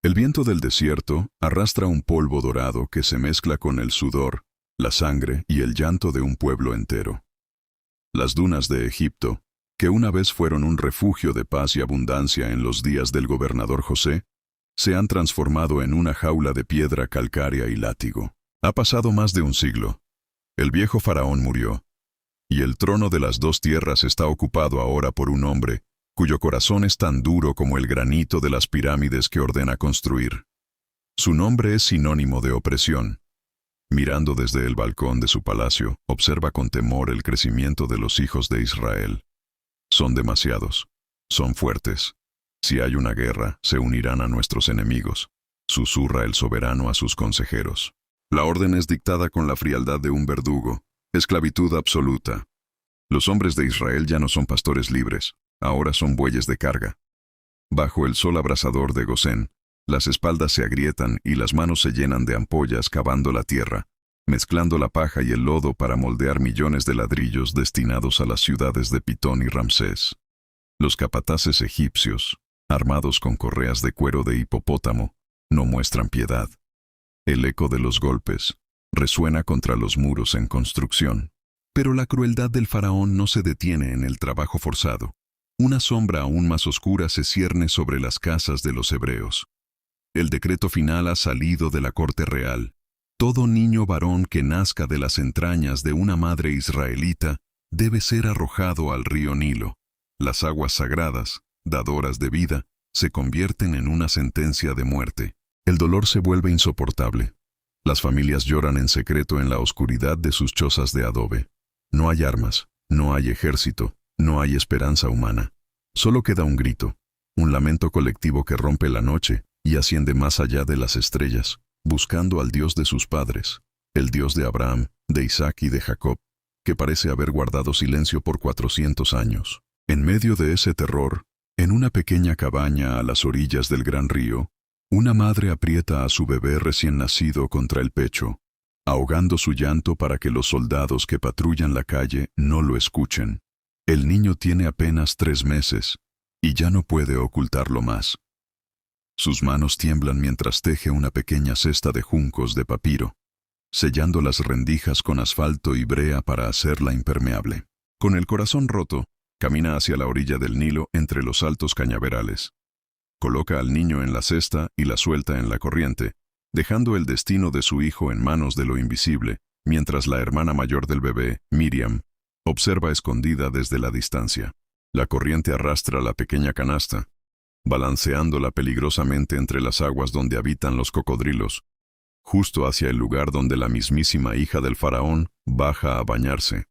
El viento del desierto arrastra un polvo dorado que se mezcla con el sudor, la sangre y el llanto de un pueblo entero. Las dunas de Egipto, que una vez fueron un refugio de paz y abundancia en los días del gobernador José, se han transformado en una jaula de piedra calcárea y látigo. Ha pasado más de un siglo. El viejo faraón murió, y el trono de las dos tierras está ocupado ahora por un hombre cuyo corazón es tan duro como el granito de las pirámides que ordena construir. Su nombre es sinónimo de opresión. Mirando desde el balcón de su palacio, observa con temor el crecimiento de los hijos de Israel. Son demasiados. Son fuertes. Si hay una guerra, se unirán a nuestros enemigos, susurra el soberano a sus consejeros. La orden es dictada con la frialdad de un verdugo. Esclavitud absoluta. Los hombres de Israel ya no son pastores libres, ahora son bueyes de carga. Bajo el sol abrasador de Gosén, las espaldas se agrietan y las manos se llenan de ampollas cavando la tierra, mezclando la paja y el lodo para moldear millones de ladrillos destinados a las ciudades de Pitón y Ramsés. Los capataces egipcios, armados con correas de cuero de hipopótamo, no muestran piedad. El eco de los golpes resuena contra los muros en construcción. Pero la crueldad del faraón no se detiene en el trabajo forzado. Una sombra aún más oscura se cierne sobre las casas de los hebreos. El decreto final ha salido de la corte real. Todo niño varón que nazca de las entrañas de una madre israelita debe ser arrojado al río Nilo. Las aguas sagradas, dadoras de vida, se convierten en una sentencia de muerte. El dolor se vuelve insoportable. Las familias lloran en secreto en la oscuridad de sus chozas de adobe. No hay armas, no hay ejército, no hay esperanza humana. Solo queda un grito, un lamento colectivo que rompe la noche y asciende más allá de las estrellas, buscando al Dios de sus padres, el Dios de Abraham, de Isaac y de Jacob, que parece haber guardado silencio por 400 años. En medio de ese terror, en una pequeña cabaña a las orillas del gran río, una madre aprieta a su bebé recién nacido contra el pecho, ahogando su llanto para que los soldados que patrullan la calle no lo escuchen. El niño tiene apenas 3 meses, y ya no puede ocultarlo más. Sus manos tiemblan mientras teje una pequeña cesta de juncos de papiro, sellando las rendijas con asfalto y brea para hacerla impermeable. Con el corazón roto, camina hacia la orilla del Nilo entre los altos cañaverales. Coloca al niño en la cesta y la suelta en la corriente, dejando el destino de su hijo en manos de lo invisible, mientras la hermana mayor del bebé, Miriam, observa escondida desde la distancia. La corriente arrastra la pequeña canasta, balanceándola peligrosamente entre las aguas donde habitan los cocodrilos, justo hacia el lugar donde la mismísima hija del faraón baja a bañarse.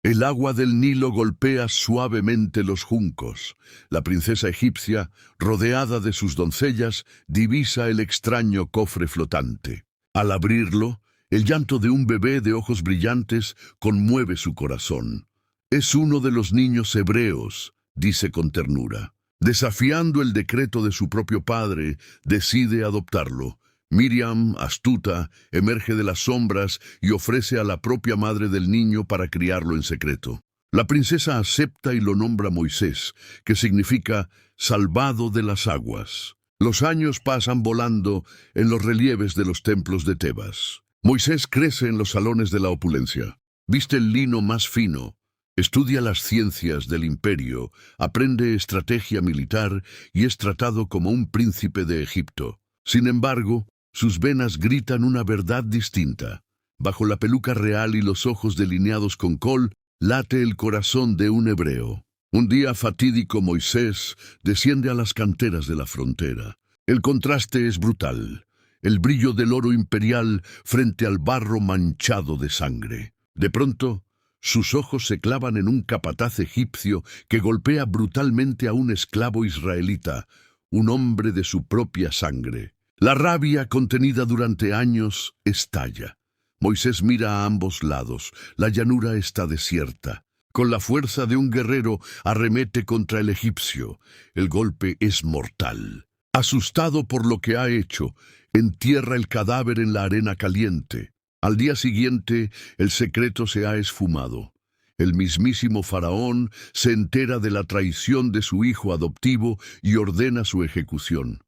El agua del Nilo golpea suavemente los juncos. La princesa egipcia, rodeada de sus doncellas, divisa el extraño cofre flotante. Al abrirlo, el llanto de un bebé de ojos brillantes conmueve su corazón. Es uno de los niños hebreos, dice con ternura. Desafiando el decreto de su propio padre, decide adoptarlo. Miriam, astuta, emerge de las sombras y ofrece a la propia madre del niño para criarlo en secreto. La princesa acepta y lo nombra Moisés, que significa salvado de las aguas. Los años pasan volando en los relieves de los templos de Tebas. Moisés crece en los salones de la opulencia. Viste el lino más fino. Estudia las ciencias del imperio, aprende estrategia militar y es tratado como un príncipe de Egipto. Sin embargo, sus venas gritan una verdad distinta. Bajo la peluca real y los ojos delineados con col, late el corazón de un hebreo. Un día fatídico Moisés desciende a las canteras de la frontera. El contraste es brutal. El brillo del oro imperial frente al barro manchado de sangre. De pronto, sus ojos se clavan en un capataz egipcio que golpea brutalmente a un esclavo israelita, un hombre de su propia sangre. La rabia contenida durante años estalla. Moisés mira a ambos lados. La llanura está desierta. Con la fuerza de un guerrero arremete contra el egipcio. El golpe es mortal. Asustado por lo que ha hecho, entierra el cadáver en la arena caliente. Al día siguiente, el secreto se ha esfumado. El mismísimo faraón se entera de la traición de su hijo adoptivo y ordena su ejecución.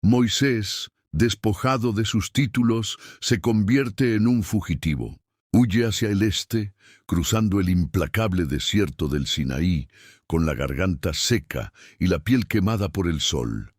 Moisés, despojado de sus títulos, se convierte en un fugitivo. Huye hacia el este, cruzando el implacable desierto del Sinaí, con la garganta seca y la piel quemada por el sol,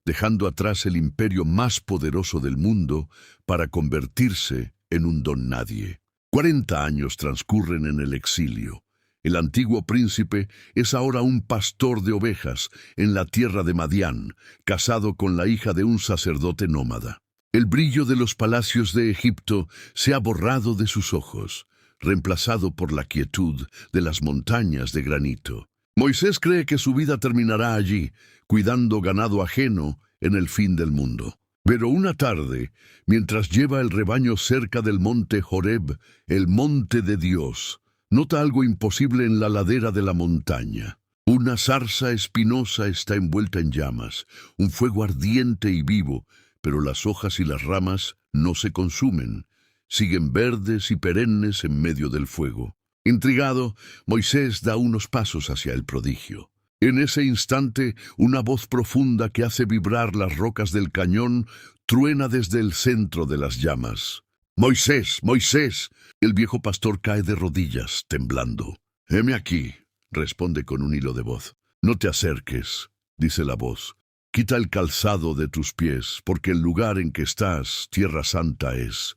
dejando atrás el imperio más poderoso del mundo para convertirse en un don nadie. 40 años transcurren en el exilio. El antiguo príncipe es ahora un pastor de ovejas en la tierra de Madián, casado con la hija de un sacerdote nómada. El brillo de los palacios de Egipto se ha borrado de sus ojos, reemplazado por la quietud de las montañas de granito. Moisés cree que su vida terminará allí, cuidando ganado ajeno en el fin del mundo. Pero una tarde, mientras lleva el rebaño cerca del monte Horeb, el monte de Dios, nota algo imposible en la ladera de la montaña. Una zarza espinosa está envuelta en llamas, un fuego ardiente y vivo, pero las hojas y las ramas no se consumen, siguen verdes y perennes en medio del fuego. Intrigado, Moisés da unos pasos hacia el prodigio. En ese instante, una voz profunda que hace vibrar las rocas del cañón truena desde el centro de las llamas. «¡Moisés! ¡Moisés!». El viejo pastor cae de rodillas, temblando. «Heme aquí», responde con un hilo de voz. «No te acerques», dice la voz. «Quita el calzado de tus pies, porque el lugar en que estás, tierra santa es.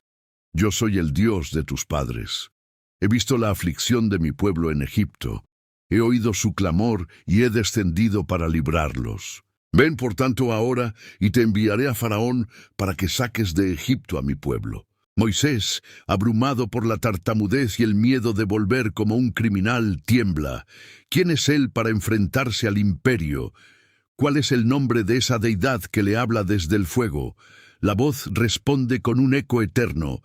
Yo soy el Dios de tus padres. He visto la aflicción de mi pueblo en Egipto. He oído su clamor y he descendido para librarlos. Ven por tanto ahora y te enviaré a Faraón para que saques de Egipto a mi pueblo». Moisés, abrumado por la tartamudez y el miedo de volver como un criminal, tiembla. ¿Quién es él para enfrentarse al imperio? ¿Cuál es el nombre de esa deidad que le habla desde el fuego? La voz responde con un eco eterno.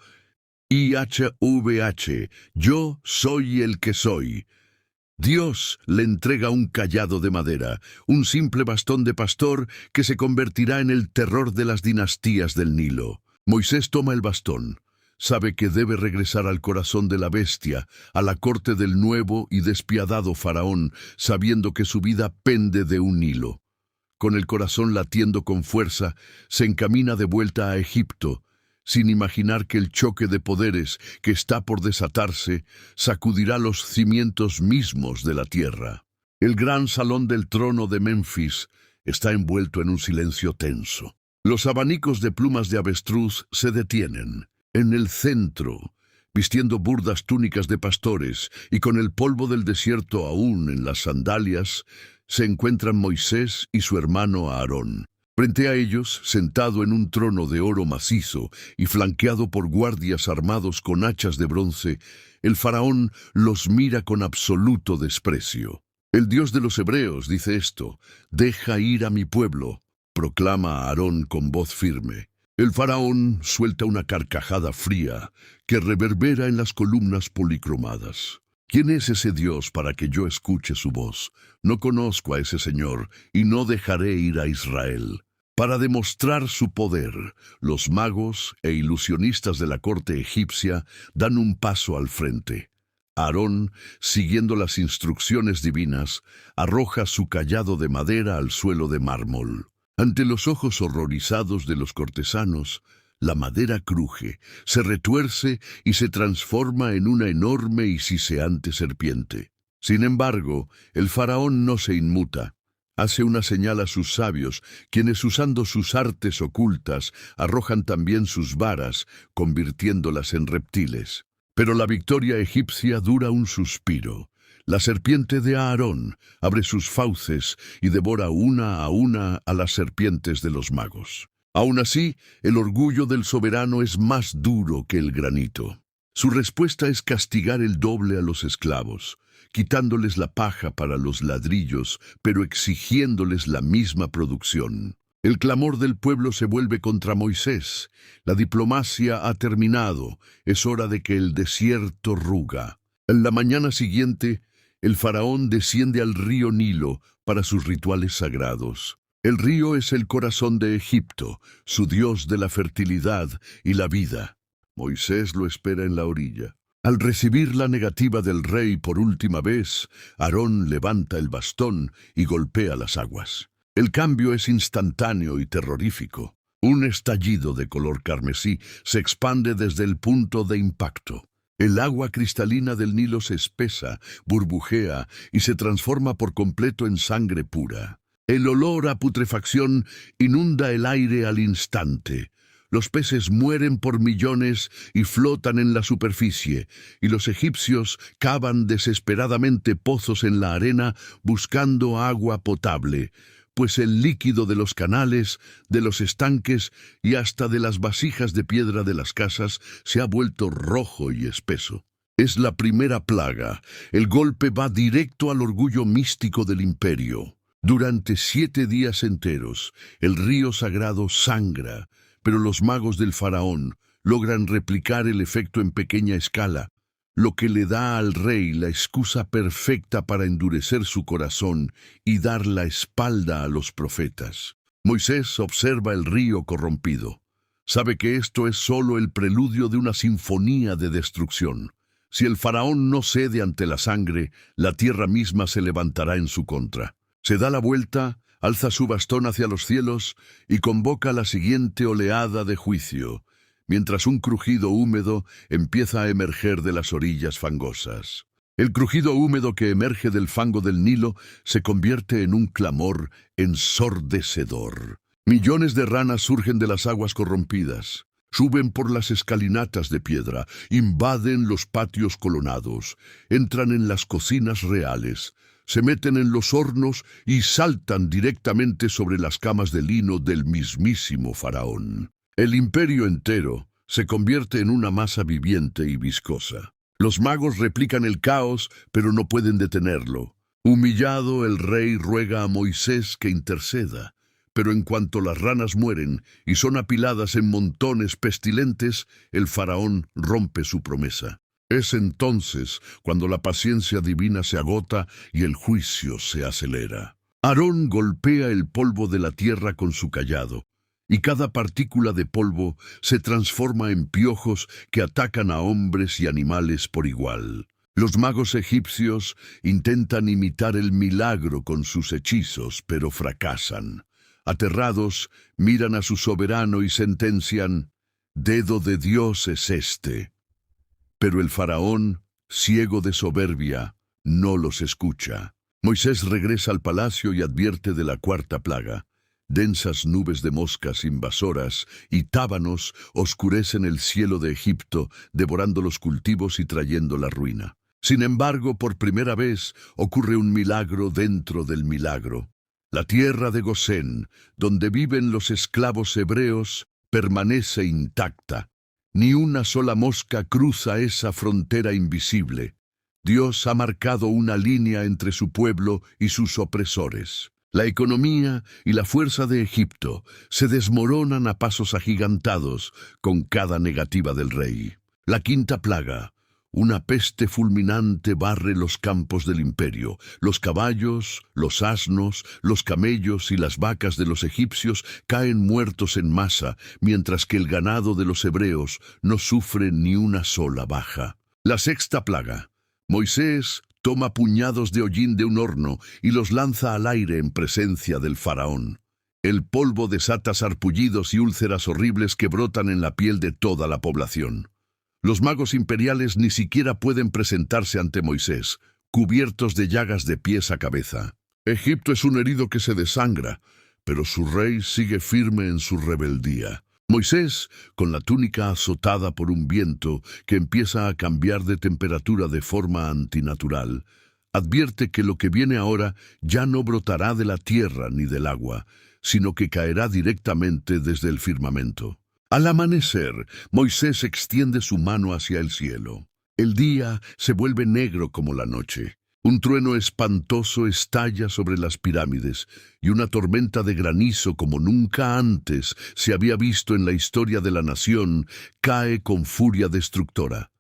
IHVH, yo soy el que soy. Dios le entrega un cayado de madera, un simple bastón de pastor que se convertirá en el terror de las dinastías del Nilo. Moisés toma el bastón. Sabe que debe regresar al corazón de la bestia, a la corte del nuevo y despiadado faraón, sabiendo que su vida pende de un hilo. Con el corazón latiendo con fuerza, se encamina de vuelta a Egipto, sin imaginar que el choque de poderes que está por desatarse sacudirá los cimientos mismos de la tierra. El gran salón del trono de Memphis está envuelto en un silencio tenso. Los abanicos de plumas de avestruz se detienen. En el centro, vistiendo burdas túnicas de pastores y con el polvo del desierto aún en las sandalias, se encuentran Moisés y su hermano Aarón. Frente a ellos, sentado en un trono de oro macizo y flanqueado por guardias armados con hachas de bronce, el faraón los mira con absoluto desprecio. «El Dios de los hebreos dice esto: deja ir a mi pueblo», proclama Aarón con voz firme. El faraón suelta una carcajada fría que reverbera en las columnas policromadas. ¿Quién es ese Dios para que yo escuche su voz? No conozco a ese Señor y no dejaré ir a Israel. Para demostrar su poder, los magos e ilusionistas de la corte egipcia dan un paso al frente. Aarón, siguiendo las instrucciones divinas, arroja su cayado de madera al suelo de mármol. Ante los ojos horrorizados de los cortesanos, la madera cruje, se retuerce y se transforma en una enorme y siseante serpiente. Sin embargo, el faraón no se inmuta. Hace una señal a sus sabios, quienes usando sus artes ocultas arrojan también sus varas, convirtiéndolas en reptiles. Pero la victoria egipcia dura un suspiro. La serpiente de Aarón abre sus fauces y devora una a las serpientes de los magos. Aún así, el orgullo del soberano es más duro que el granito. Su respuesta es castigar el doble a los esclavos, quitándoles la paja para los ladrillos, pero exigiéndoles la misma producción. El clamor del pueblo se vuelve contra Moisés. La diplomacia ha terminado. Es hora de que el desierto ruga. En la mañana siguiente, el faraón desciende al río Nilo para sus rituales sagrados. El río es el corazón de Egipto, su dios de la fertilidad y la vida. Moisés lo espera en la orilla. Al recibir la negativa del rey por última vez, Aarón levanta el bastón y golpea las aguas. El cambio es instantáneo y terrorífico. Un estallido de color carmesí se expande desde el punto de impacto. El agua cristalina del Nilo se espesa, burbujea y se transforma por completo en sangre pura. El olor a putrefacción inunda el aire al instante. Los peces mueren por millones y flotan en la superficie, y los egipcios cavan desesperadamente pozos en la arena buscando agua potable, pues el líquido de los canales, de los estanques y hasta de las vasijas de piedra de las casas se ha vuelto rojo y espeso. Es la primera plaga. El golpe va directo al orgullo místico del imperio. Durante 7 días enteros, el río sagrado sangra, pero los magos del faraón logran replicar el efecto en pequeña escala, lo que le da al rey la excusa perfecta para endurecer su corazón y dar la espalda a los profetas. Moisés observa el río corrompido. Sabe que esto es solo el preludio de una sinfonía de destrucción. Si el faraón no cede ante la sangre, la tierra misma se levantará en su contra. Se da la vuelta, alza su bastón hacia los cielos y convoca la siguiente oleada de juicio, mientras un crujido húmedo empieza a emerger de las orillas fangosas. El crujido húmedo que emerge del fango del Nilo se convierte en un clamor ensordecedor. Millones de ranas surgen de las aguas corrompidas, suben por las escalinatas de piedra, invaden los patios colonados, entran en las cocinas reales, se meten en los hornos y saltan directamente sobre las camas de lino del mismísimo faraón. El imperio entero se convierte en una masa viviente y viscosa. Los magos replican el caos, pero no pueden detenerlo. Humillado, el rey ruega a Moisés que interceda, pero en cuanto las ranas mueren y son apiladas en montones pestilentes, el faraón rompe su promesa. Es entonces cuando la paciencia divina se agota y el juicio se acelera. Aarón golpea el polvo de la tierra con su cayado, y cada partícula de polvo se transforma en piojos que atacan a hombres y animales por igual. Los magos egipcios intentan imitar el milagro con sus hechizos, pero fracasan. Aterrados, miran a su soberano y sentencian: «Dedo de Dios es este». Pero el faraón, ciego de soberbia, no los escucha. Moisés regresa al palacio y advierte de la 4ª plaga. Densas nubes de moscas invasoras y tábanos oscurecen el cielo de Egipto, devorando los cultivos y trayendo la ruina. Sin embargo, por primera vez ocurre un milagro dentro del milagro. La tierra de Gosén, donde viven los esclavos hebreos, permanece intacta. Ni una sola mosca cruza esa frontera invisible. Dios ha marcado una línea entre su pueblo y sus opresores. La economía y la fuerza de Egipto se desmoronan a pasos agigantados con cada negativa del rey. La 5ª plaga. Una peste fulminante barre los campos del imperio. Los caballos, los asnos, los camellos y las vacas de los egipcios caen muertos en masa, mientras que el ganado de los hebreos no sufre ni una sola baja. La 6ª plaga. Moisés toma puñados de hollín de un horno y los lanza al aire en presencia del faraón. El polvo desata sarpullidos y úlceras horribles que brotan en la piel de toda la población. Los magos imperiales ni siquiera pueden presentarse ante Moisés, cubiertos de llagas de pies a cabeza. Egipto es un herido que se desangra, pero su rey sigue firme en su rebeldía. Moisés, con la túnica azotada por un viento que empieza a cambiar de temperatura de forma antinatural, advierte que lo que viene ahora ya no brotará de la tierra ni del agua, sino que caerá directamente desde el firmamento. Al amanecer, Moisés extiende su mano hacia el cielo. El día se vuelve negro como la noche. Un trueno espantoso estalla sobre las pirámides y una tormenta de granizo como nunca antes se había visto en la historia de la nación cae con furia destructora.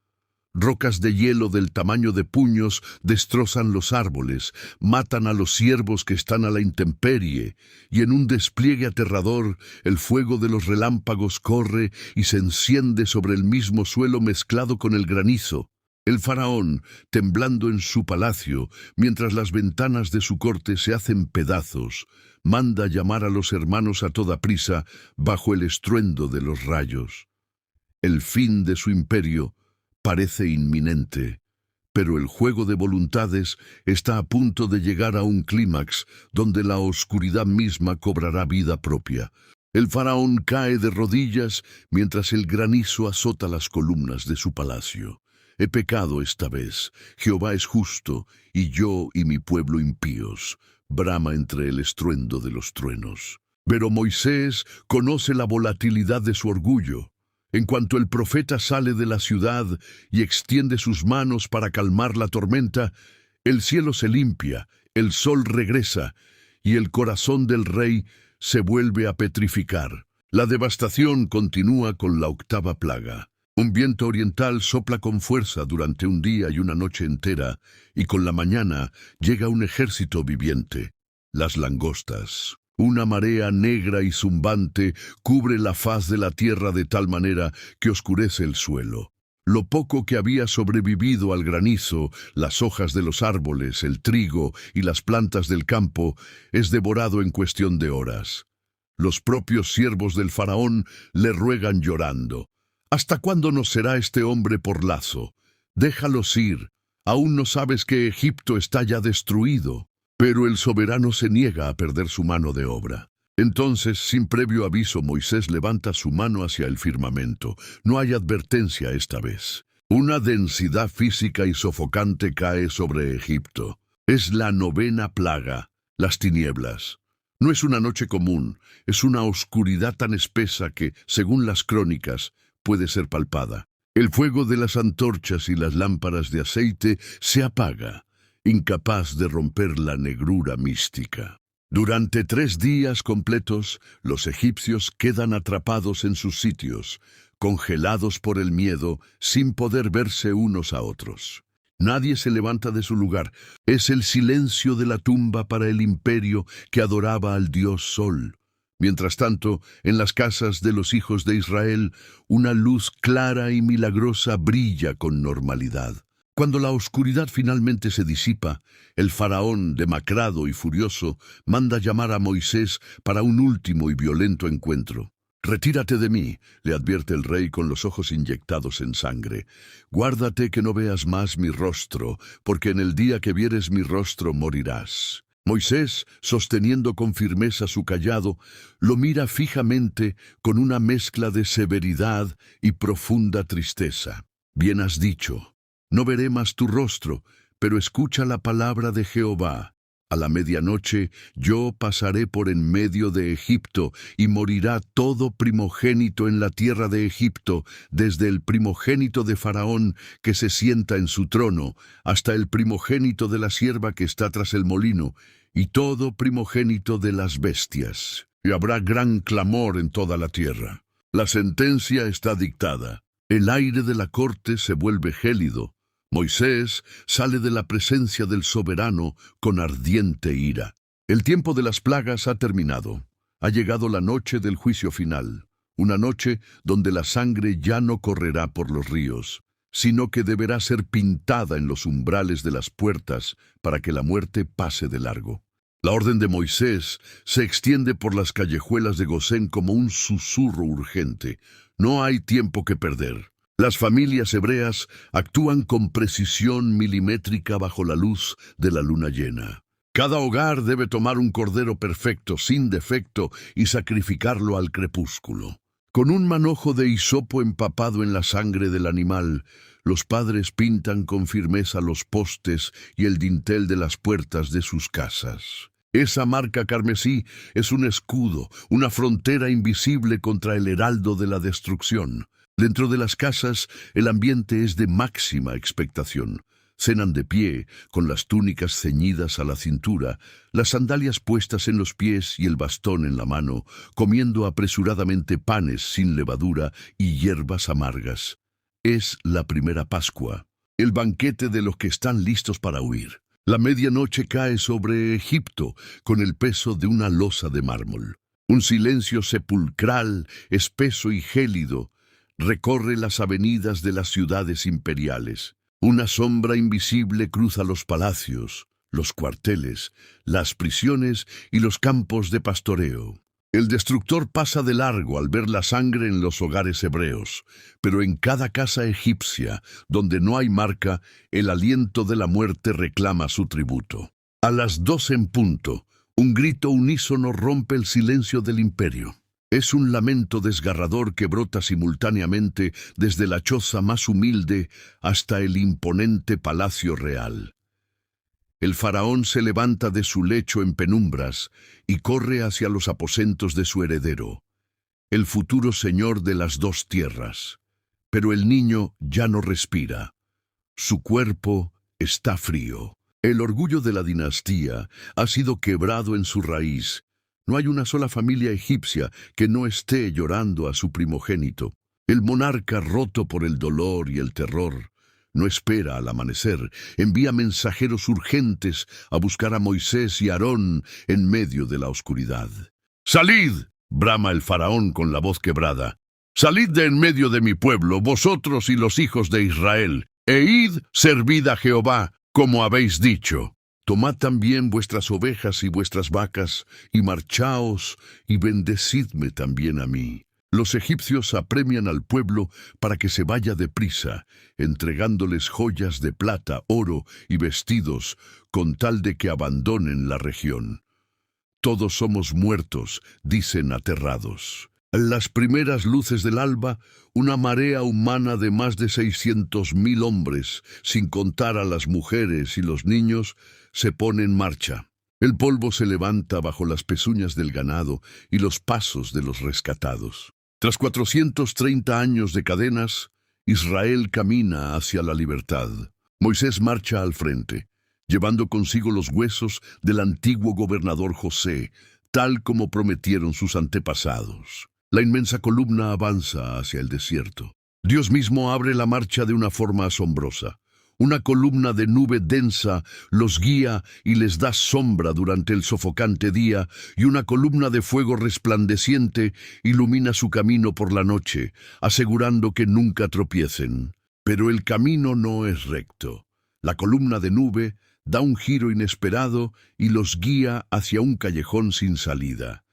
Rocas de hielo del tamaño de puños destrozan los árboles, matan a los ciervos que están a la intemperie, y en un despliegue aterrador, el fuego de los relámpagos corre y se enciende sobre el mismo suelo mezclado con el granizo. El faraón, temblando en su palacio, mientras las ventanas de su corte se hacen pedazos, manda llamar a los hermanos a toda prisa bajo el estruendo de los rayos. El fin de su imperio parece inminente, pero el juego de voluntades está a punto de llegar a un clímax donde la oscuridad misma cobrará vida propia. El faraón cae de rodillas mientras el granizo azota las columnas de su palacio. He pecado esta vez, Jehová es justo, y yo y mi pueblo impíos, brama entre el estruendo de los truenos. Pero Moisés conoce la volatilidad de su orgullo. En cuanto el profeta sale de la ciudad y extiende sus manos para calmar la tormenta, el cielo se limpia, el sol regresa, y el corazón del rey se vuelve a petrificar. La devastación continúa con la octava plaga. Un viento oriental sopla con fuerza durante un día y una noche entera, y con la mañana llega un ejército viviente, las langostas. Una marea negra y zumbante cubre la faz de la tierra de tal manera que oscurece el suelo. Lo poco que había sobrevivido al granizo, las hojas de los árboles, el trigo y las plantas del campo, es devorado en cuestión de horas. Los propios siervos del faraón le ruegan llorando: ¿hasta cuándo nos será este hombre por lazo? Déjalos ir. Aún no sabes que Egipto está ya destruido. Pero el soberano se niega a perder su mano de obra. Entonces, sin previo aviso, Moisés levanta su mano hacia el firmamento. No hay advertencia esta vez. Una densidad física y sofocante cae sobre Egipto. Es la novena plaga, las tinieblas. No es una noche común, es una oscuridad tan espesa que, según las crónicas, puede ser palpada. El fuego de las antorchas y las lámparas de aceite se apaga, incapaz de romper la negrura mística. Durante 3 días completos, los egipcios quedan atrapados en sus sitios, congelados por el miedo, sin poder verse unos a otros. Nadie se levanta de su lugar. Es el silencio de la tumba para el imperio que adoraba al dios Sol. Mientras tanto, en las casas de los hijos de Israel, una luz clara y milagrosa brilla con normalidad. Cuando la oscuridad finalmente se disipa, el faraón, demacrado y furioso, manda llamar a Moisés para un último y violento encuentro. «Retírate de mí», le advierte el rey con los ojos inyectados en sangre. «Guárdate que no veas más mi rostro, porque en el día que vieres mi rostro morirás». Moisés, sosteniendo con firmeza su cayado, lo mira fijamente con una mezcla de severidad y profunda tristeza. «Bien has dicho. No veré más tu rostro, pero escucha la palabra de Jehová. A la medianoche yo pasaré por en medio de Egipto, y morirá todo primogénito en la tierra de Egipto, desde el primogénito de Faraón que se sienta en su trono, hasta el primogénito de la sierva que está tras el molino, y todo primogénito de las bestias. Y habrá gran clamor en toda la tierra. La sentencia está dictada. El aire de la corte se vuelve gélido. Moisés sale de la presencia del soberano con ardiente ira. El tiempo de las plagas ha terminado. Ha llegado la noche del juicio final, una noche donde la sangre ya no correrá por los ríos, sino que deberá ser pintada en los umbrales de las puertas para que la muerte pase de largo. La orden de Moisés se extiende por las callejuelas de Gosén como un susurro urgente. No hay tiempo que perder. Las familias hebreas actúan con precisión milimétrica bajo la luz de la luna llena. Cada hogar debe tomar un cordero perfecto, sin defecto, y sacrificarlo al crepúsculo. Con un manojo de hisopo empapado en la sangre del animal, los padres pintan con firmeza los postes y el dintel de las puertas de sus casas. Esa marca carmesí es un escudo, una frontera invisible contra el heraldo de la destrucción. Dentro de las casas, el ambiente es de máxima expectación. Cenan de pie, con las túnicas ceñidas a la cintura, las sandalias puestas en los pies y el bastón en la mano, comiendo apresuradamente panes sin levadura y hierbas amargas. Es la primera Pascua, el banquete de los que están listos para huir. La medianoche cae sobre Egipto con el peso de una losa de mármol. Un silencio sepulcral, espeso y gélido, recorre las avenidas de las ciudades imperiales. Una sombra invisible cruza los palacios, los cuarteles, las prisiones y los campos de pastoreo. El destructor pasa de largo al ver la sangre en los hogares hebreos, pero en cada casa egipcia, donde no hay marca, el aliento de la muerte reclama su tributo. A las 12 en punto, un grito unísono rompe el silencio del imperio. Es un lamento desgarrador que brota simultáneamente desde la choza más humilde hasta el imponente palacio real. El faraón se levanta de su lecho en penumbras y corre hacia los aposentos de su heredero, el futuro señor de las dos tierras. Pero el niño ya no respira. Su cuerpo está frío. El orgullo de la dinastía ha sido quebrado en su raíz. No hay una sola familia egipcia que no esté llorando a su primogénito. El monarca, roto por el dolor y el terror, no espera al amanecer, envía mensajeros urgentes a buscar a Moisés y Aarón en medio de la oscuridad. ¡Salid!, brama el faraón con la voz quebrada. «Salid de en medio de mi pueblo, vosotros y los hijos de Israel, e id, servid a Jehová, como habéis dicho. Tomad también vuestras ovejas y vuestras vacas, y marchaos, y bendecidme también a mí». Los egipcios apremian al pueblo para que se vaya deprisa, entregándoles joyas de plata, oro y vestidos, con tal de que abandonen la región. «Todos somos muertos», dicen aterrados. A las primeras luces del alba, una marea humana de más de 600.000 hombres, sin contar a las mujeres y los niños, se pone en marcha. El polvo se levanta bajo las pezuñas del ganado y los pasos de los rescatados. Tras 430 años de cadenas, Israel camina hacia la libertad. Moisés marcha al frente, llevando consigo los huesos del antiguo gobernador José, tal como prometieron sus antepasados. La inmensa columna avanza hacia el desierto. Dios mismo abre la marcha de una forma asombrosa. Una columna de nube densa los guía y les da sombra durante el sofocante día, y una columna de fuego resplandeciente ilumina su camino por la noche, asegurando que nunca tropiecen. Pero el camino no es recto. La columna de nube da un giro inesperado y los guía hacia un callejón sin salida.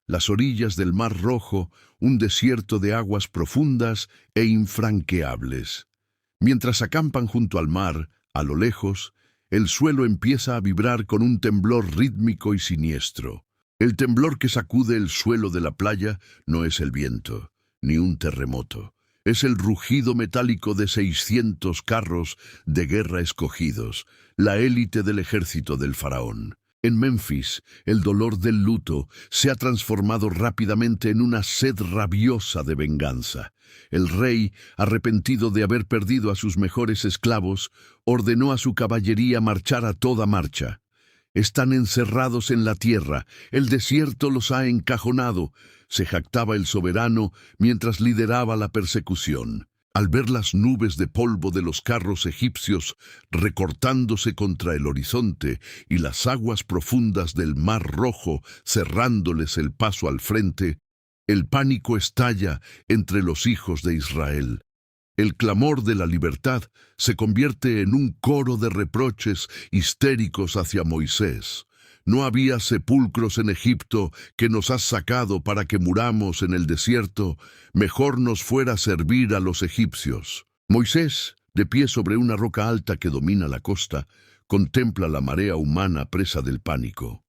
Las orillas del Mar Rojo, un desierto de aguas profundas e infranqueables. Mientras acampan junto al mar, a lo lejos, el suelo empieza a vibrar con un temblor rítmico y siniestro. El temblor que sacude el suelo de la playa no es el viento, ni un terremoto. Es el rugido metálico de 600 carros de guerra escogidos, la élite del ejército del faraón. En Memphis, el dolor del luto se ha transformado rápidamente en una sed rabiosa de venganza. El rey, arrepentido de haber perdido a sus mejores esclavos, ordenó a su caballería marchar a toda marcha. Están encerrados en la tierra, el desierto los ha encajonado, se jactaba el soberano mientras lideraba la persecución. Al ver las nubes de polvo de los carros egipcios recortándose contra el horizonte y las aguas profundas del Mar Rojo cerrándoles el paso al frente, el pánico estalla entre los hijos de Israel. El clamor de la libertad se convierte en un coro de reproches histéricos hacia Moisés. «No había sepulcros en Egipto que nos has sacado para que muramos en el desierto. Mejor nos fuera servir a los egipcios». Moisés, de pie sobre una roca alta que domina la costa, contempla la marea humana presa del pánico.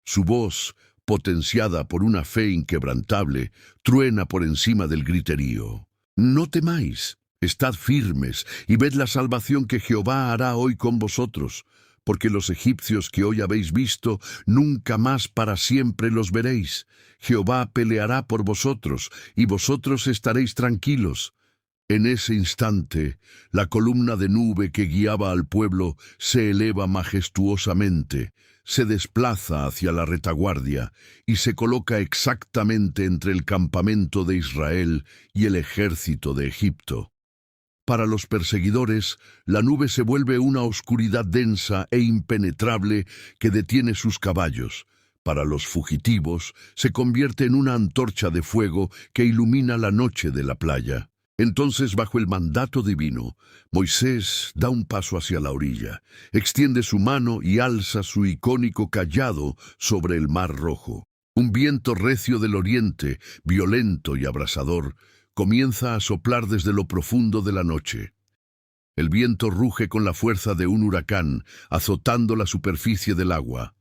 Su voz, potenciada por una fe inquebrantable, truena por encima del griterío. «No temáis, estad firmes y ved la salvación que Jehová hará hoy con vosotros. Porque los egipcios que hoy habéis visto, nunca más para siempre los veréis. Jehová peleará por vosotros, y vosotros estaréis tranquilos». En ese instante, la columna de nube que guiaba al pueblo se eleva majestuosamente, se desplaza hacia la retaguardia y se coloca exactamente entre el campamento de Israel y el ejército de Egipto. Para los perseguidores, la nube se vuelve una oscuridad densa e impenetrable que detiene sus caballos. Para los fugitivos, se convierte en una antorcha de fuego que ilumina la noche de la playa. Entonces, bajo el mandato divino, Moisés da un paso hacia la orilla, extiende su mano y alza su icónico cayado sobre el Mar Rojo. Un viento recio del oriente, violento y abrasador, comienza a soplar desde lo profundo de la noche. El viento ruge con la fuerza de un huracán, azotando la superficie del agua.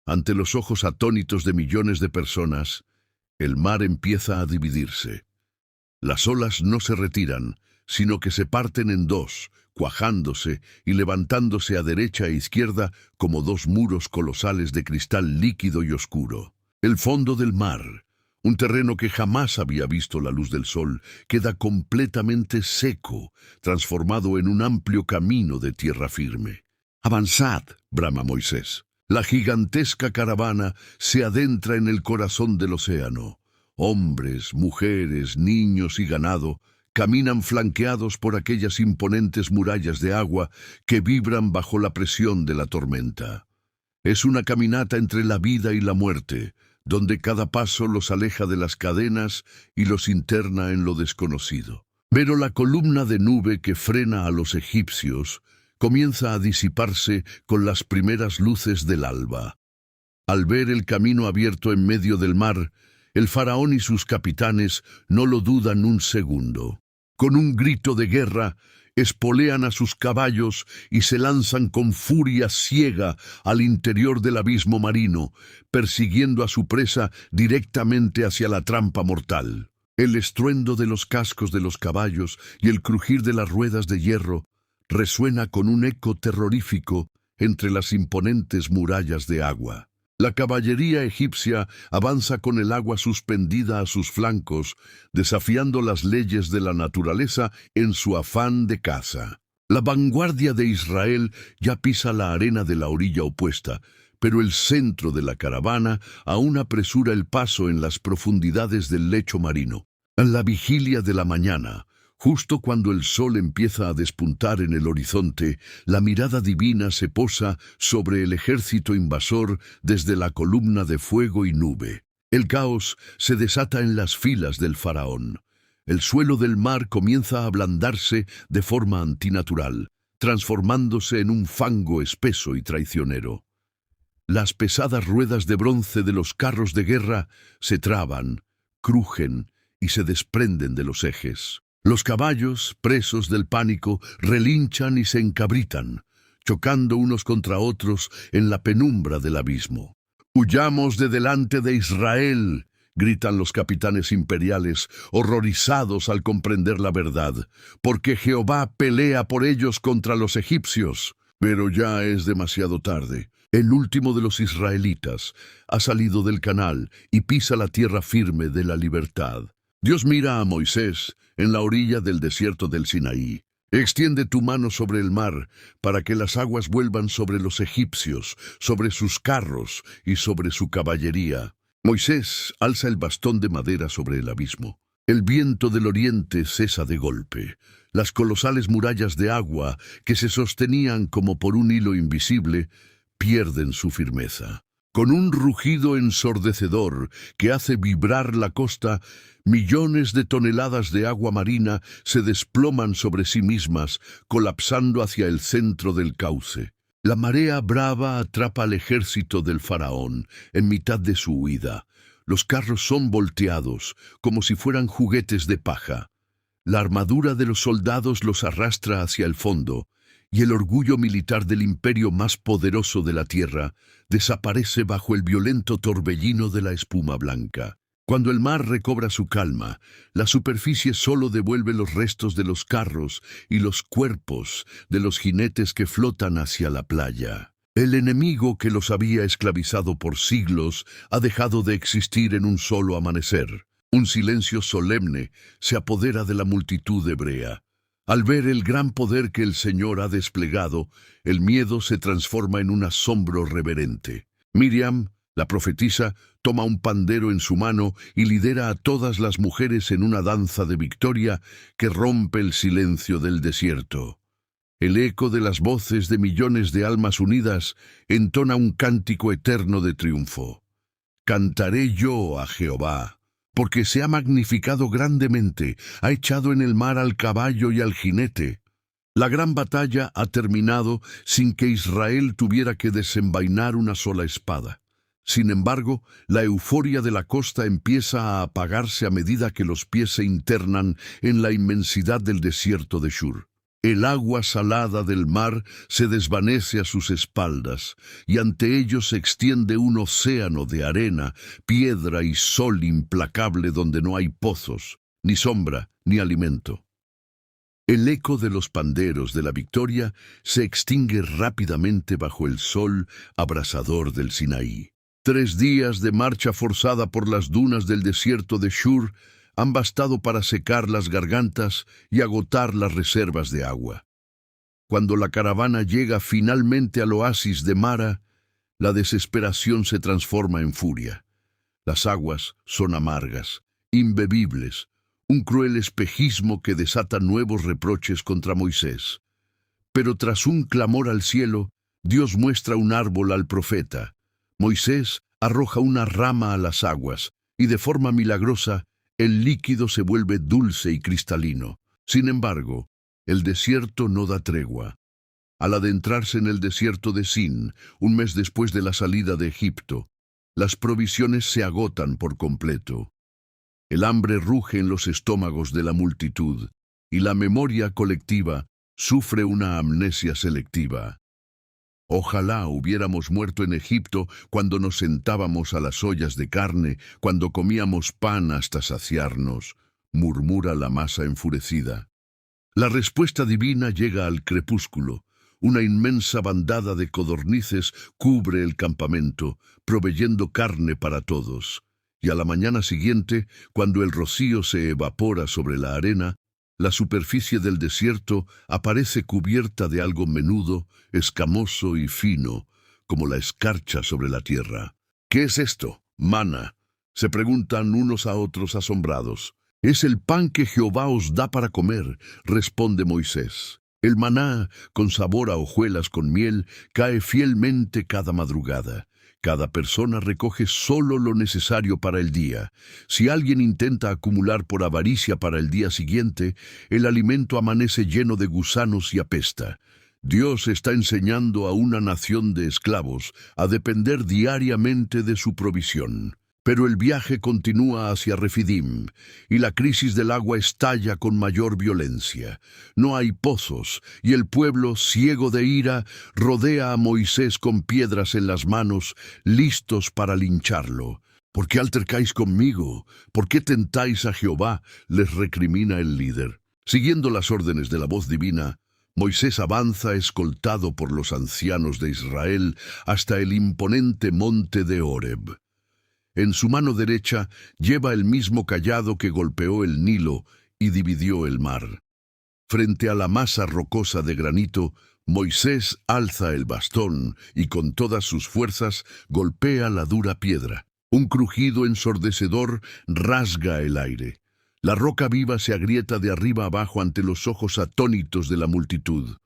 Ante los ojos atónitos de millones de personas, el mar empieza a dividirse. Las olas no se retiran, sino que se parten en dos, cuajándose y levantándose a derecha e izquierda como dos muros colosales de cristal líquido y oscuro. El fondo del mar, un terreno que jamás había visto la luz del sol, queda completamente seco, transformado en un amplio camino de tierra firme. «Avanzad», brama Moisés. La gigantesca caravana se adentra en el corazón del océano. Hombres, mujeres, niños y ganado caminan flanqueados por aquellas imponentes murallas de agua que vibran bajo la presión de la tormenta. Es una caminata entre la vida y la muerte, donde cada paso los aleja de las cadenas y los interna en lo desconocido. Pero la columna de nube que frena a los egipcios comienza a disiparse con las primeras luces del alba. Al ver el camino abierto en medio del mar, el faraón y sus capitanes no lo dudan un segundo. Con un grito de guerra, espolean a sus caballos y se lanzan con furia ciega al interior del abismo marino, persiguiendo a su presa directamente hacia la trampa mortal. El estruendo de los cascos de los caballos y el crujir de las ruedas de hierro resuena con un eco terrorífico entre las imponentes murallas de agua. La caballería egipcia avanza con el agua suspendida a sus flancos, desafiando las leyes de la naturaleza en su afán de caza. La vanguardia de Israel ya pisa la arena de la orilla opuesta, pero el centro de la caravana aún apresura el paso en las profundidades del lecho marino. En la vigilia de la mañana, justo cuando el sol empieza a despuntar en el horizonte, la mirada divina se posa sobre el ejército invasor desde la columna de fuego y nube. El caos se desata en las filas del faraón. El suelo del mar comienza a ablandarse de forma antinatural, transformándose en un fango espeso y traicionero. Las pesadas ruedas de bronce de los carros de guerra se traban, crujen y se desprenden de los ejes. Los caballos, presos del pánico, relinchan y se encabritan, chocando unos contra otros en la penumbra del abismo. «¡Huyamos de delante de Israel!», gritan los capitanes imperiales, horrorizados al comprender la verdad, «porque Jehová pelea por ellos contra los egipcios». Pero ya es demasiado tarde. El último de los israelitas ha salido del canal y pisa la tierra firme de la libertad. Dios mira a Moisés en la orilla del desierto del Sinaí. «Extiende tu mano sobre el mar, para que las aguas vuelvan sobre los egipcios, sobre sus carros y sobre su caballería». Moisés alza el bastón de madera sobre el abismo. El viento del oriente cesa de golpe. Las colosales murallas de agua, que se sostenían como por un hilo invisible, pierden su firmeza. Con un rugido ensordecedor que hace vibrar la costa, millones de toneladas de agua marina se desploman sobre sí mismas, colapsando hacia el centro del cauce. La marea brava atrapa al ejército del faraón en mitad de su huida. Los carros son volteados, como si fueran juguetes de paja. La armadura de los soldados los arrastra hacia el fondo, y el orgullo militar del imperio más poderoso de la tierra desaparece bajo el violento torbellino de la espuma blanca. Cuando el mar recobra su calma, la superficie solo devuelve los restos de los carros y los cuerpos de los jinetes que flotan hacia la playa. El enemigo que los había esclavizado por siglos ha dejado de existir en un solo amanecer. Un silencio solemne se apodera de la multitud hebrea. Al ver el gran poder que el Señor ha desplegado, el miedo se transforma en un asombro reverente. Miriam, la profetisa, toma un pandero en su mano y lidera a todas las mujeres en una danza de victoria que rompe el silencio del desierto. El eco de las voces de millones de almas unidas entona un cántico eterno de triunfo. «Cantaré yo a Jehová, porque se ha magnificado grandemente, ha echado en el mar al caballo y al jinete. La gran batalla ha terminado sin que Israel tuviera que desenvainar una sola espada. Sin embargo, la euforia de la costa empieza a apagarse a medida que los pies se internan en la inmensidad del desierto de Shur. El agua salada del mar se desvanece a sus espaldas, y ante ellos se extiende un océano de arena, piedra y sol implacable donde no hay pozos, ni sombra, ni alimento. El eco de los panderos de la victoria se extingue rápidamente bajo el sol abrasador del Sinaí. 3 días de marcha forzada por las dunas del desierto de Shur han bastado para secar las gargantas y agotar las reservas de agua. Cuando la caravana llega finalmente al oasis de Mara, la desesperación se transforma en furia. Las aguas son amargas, imbebibles, un cruel espejismo que desata nuevos reproches contra Moisés. Pero tras un clamor al cielo, Dios muestra un árbol al profeta. Moisés arroja una rama a las aguas, y de forma milagrosa, el líquido se vuelve dulce y cristalino. Sin embargo, el desierto no da tregua. Al adentrarse en el desierto de Sin, un mes después de la salida de Egipto, las provisiones se agotan por completo. El hambre ruge en los estómagos de la multitud, y la memoria colectiva sufre una amnesia selectiva. Ojalá hubiéramos muerto en Egipto cuando nos sentábamos a las ollas de carne, cuando comíamos pan hasta saciarnos, murmura la masa enfurecida. La respuesta divina llega al crepúsculo. Una inmensa bandada de codornices cubre el campamento, proveyendo carne para todos. Y a la mañana siguiente, cuando el rocío se evapora sobre la arena, la superficie del desierto aparece cubierta de algo menudo, escamoso y fino, como la escarcha sobre la tierra. ¿Qué es esto? Maná, se preguntan unos a otros asombrados. Es el pan que Jehová os da para comer, responde Moisés. El maná, con sabor a hojuelas con miel, cae fielmente cada madrugada. Cada persona recoge solo lo necesario para el día. Si alguien intenta acumular por avaricia para el día siguiente, el alimento amanece lleno de gusanos y apesta. Dios está enseñando a una nación de esclavos a depender diariamente de su provisión. Pero el viaje continúa hacia Refidim, y la crisis del agua estalla con mayor violencia. No hay pozos, y el pueblo, ciego de ira, rodea a Moisés con piedras en las manos, listos para lincharlo. ¿Por qué altercáis conmigo? ¿Por qué tentáis a Jehová?, les recrimina el líder. Siguiendo las órdenes de la voz divina, Moisés avanza escoltado por los ancianos de Israel hasta el imponente monte de Horeb. En su mano derecha lleva el mismo cayado que golpeó el Nilo y dividió el mar. Frente a la masa rocosa de granito, Moisés alza el bastón y con todas sus fuerzas golpea la dura piedra. Un crujido ensordecedor rasga el aire. La roca viva se agrieta de arriba abajo ante los ojos atónitos de la multitud.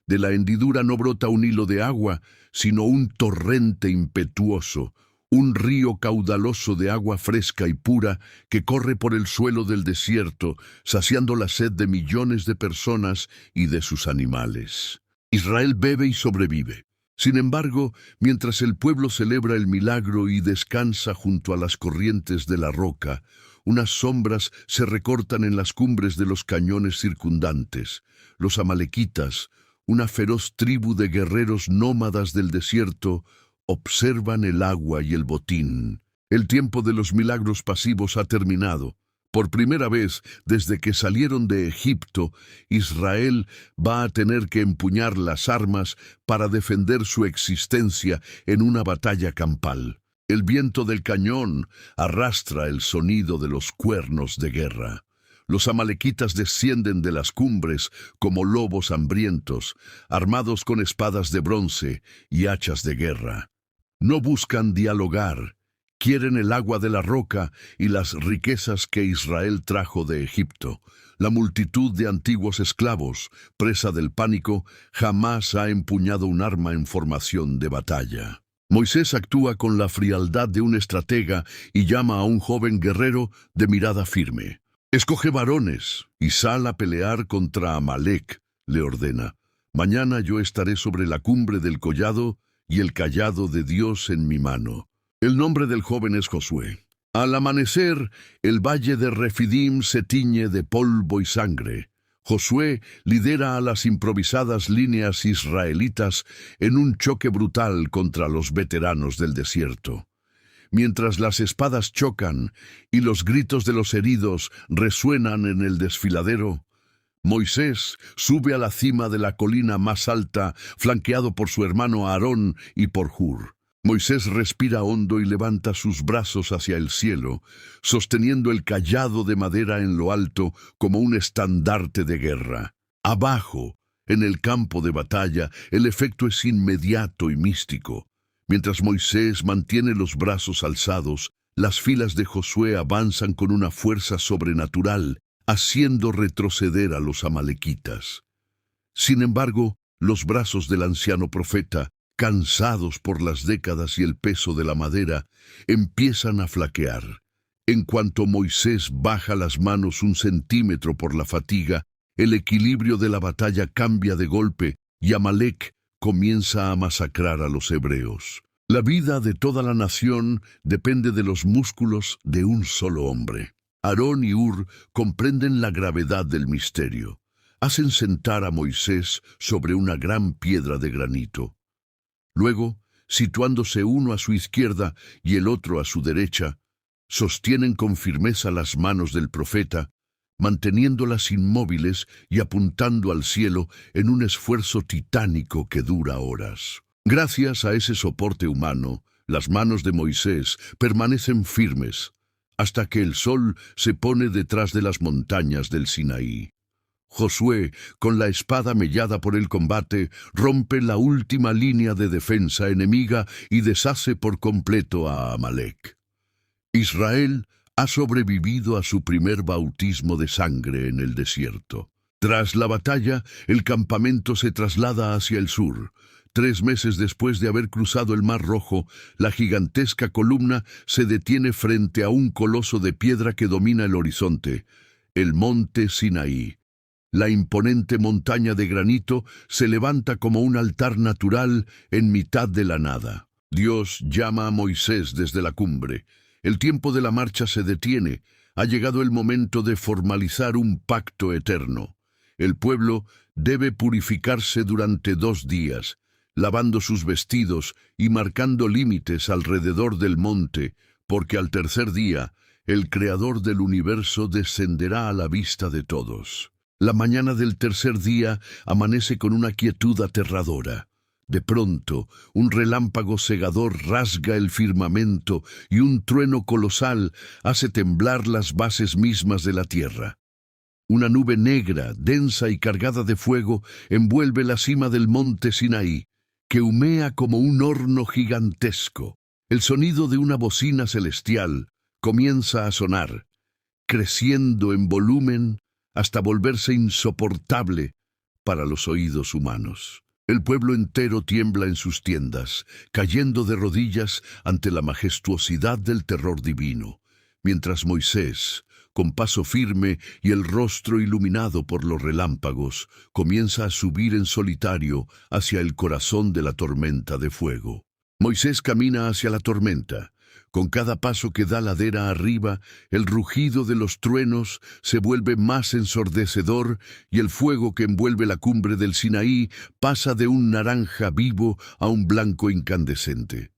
De la hendidura no brota un hilo de agua, sino un torrente impetuoso, un río caudaloso de agua fresca y pura que corre por el suelo del desierto, saciando la sed de millones de personas y de sus animales. Israel bebe y sobrevive. Sin embargo, mientras el pueblo celebra el milagro y descansa junto a las corrientes de la roca, unas sombras se recortan en las cumbres de los cañones circundantes. Los amalequitas, una feroz tribu de guerreros nómadas del desierto, observan el agua y el botín. El tiempo de los milagros pasivos ha terminado. Por primera vez desde que salieron de Egipto, Israel va a tener que empuñar las armas para defender su existencia en una batalla campal. El viento del cañón arrastra el sonido de los cuernos de guerra. Los amalequitas descienden de las cumbres como lobos hambrientos, armados con espadas de bronce y hachas de guerra. No buscan dialogar, quieren el agua de la roca y las riquezas que Israel trajo de Egipto. La multitud de antiguos esclavos, presa del pánico, jamás ha empuñado un arma en formación de batalla. Moisés actúa con la frialdad de un estratega y llama a un joven guerrero de mirada firme. Escoge varones y sal a pelear contra Amalek, le ordena. Mañana yo estaré sobre la cumbre del collado y el cayado de Dios en mi mano. El nombre del joven es Josué. Al amanecer, el valle de Refidim se tiñe de polvo y sangre. Josué lidera a las improvisadas líneas israelitas en un choque brutal contra los veteranos del desierto. Mientras las espadas chocan y los gritos de los heridos resuenan en el desfiladero, Moisés sube a la cima de la colina más alta, flanqueado por su hermano Aarón y por Hur. Moisés respira hondo y levanta sus brazos hacia el cielo, sosteniendo el cayado de madera en lo alto como un estandarte de guerra. Abajo, en el campo de batalla, el efecto es inmediato y místico. Mientras Moisés mantiene los brazos alzados, las filas de Josué avanzan con una fuerza sobrenatural, haciendo retroceder a los amalequitas. Sin embargo, los brazos del anciano profeta, cansados por las décadas y el peso de la madera, empiezan a flaquear. En cuanto Moisés baja las manos 1 centímetro por la fatiga, el equilibrio de la batalla cambia de golpe y Amalek comienza a masacrar a los hebreos. La vida de toda la nación depende de los músculos de un solo hombre. Aarón y Hur comprenden la gravedad del misterio. Hacen sentar a Moisés sobre una gran piedra de granito. Luego, situándose uno a su izquierda y el otro a su derecha, sostienen con firmeza las manos del profeta, manteniéndolas inmóviles y apuntando al cielo en un esfuerzo titánico que dura horas. Gracias a ese soporte humano, las manos de Moisés permanecen firmes, hasta que el sol se pone detrás de las montañas del Sinaí. Josué, con la espada mellada por el combate, rompe la última línea de defensa enemiga y deshace por completo a Amalek. Israel ha sobrevivido a su primer bautismo de sangre en el desierto. Tras la batalla, el campamento se traslada hacia el sur. 3 meses después de haber cruzado el Mar Rojo, la gigantesca columna se detiene frente a un coloso de piedra que domina el horizonte, el monte Sinaí. La imponente montaña de granito se levanta como un altar natural en mitad de la nada. Dios llama a Moisés desde la cumbre. El tiempo de la marcha se detiene. Ha llegado el momento de formalizar un pacto eterno. El pueblo debe purificarse durante 2 días, lavando sus vestidos y marcando límites alrededor del monte, porque al tercer día, el Creador del universo descenderá a la vista de todos. La mañana del tercer día amanece con una quietud aterradora. De pronto, un relámpago cegador rasga el firmamento y un trueno colosal hace temblar las bases mismas de la tierra. Una nube negra, densa y cargada de fuego envuelve la cima del monte Sinaí, que humea como un horno gigantesco. El sonido de una bocina celestial comienza a sonar, creciendo en volumen hasta volverse insoportable para los oídos humanos. El pueblo entero tiembla en sus tiendas, cayendo de rodillas ante la majestuosidad del terror divino, mientras Moisés, con paso firme y el rostro iluminado por los relámpagos, comienza a subir en solitario hacia el corazón de la tormenta de fuego. Moisés camina hacia la tormenta. Con cada paso que da ladera arriba, el rugido de los truenos se vuelve más ensordecedor y el fuego que envuelve la cumbre del Sinaí pasa de un naranja vivo a un blanco incandescente.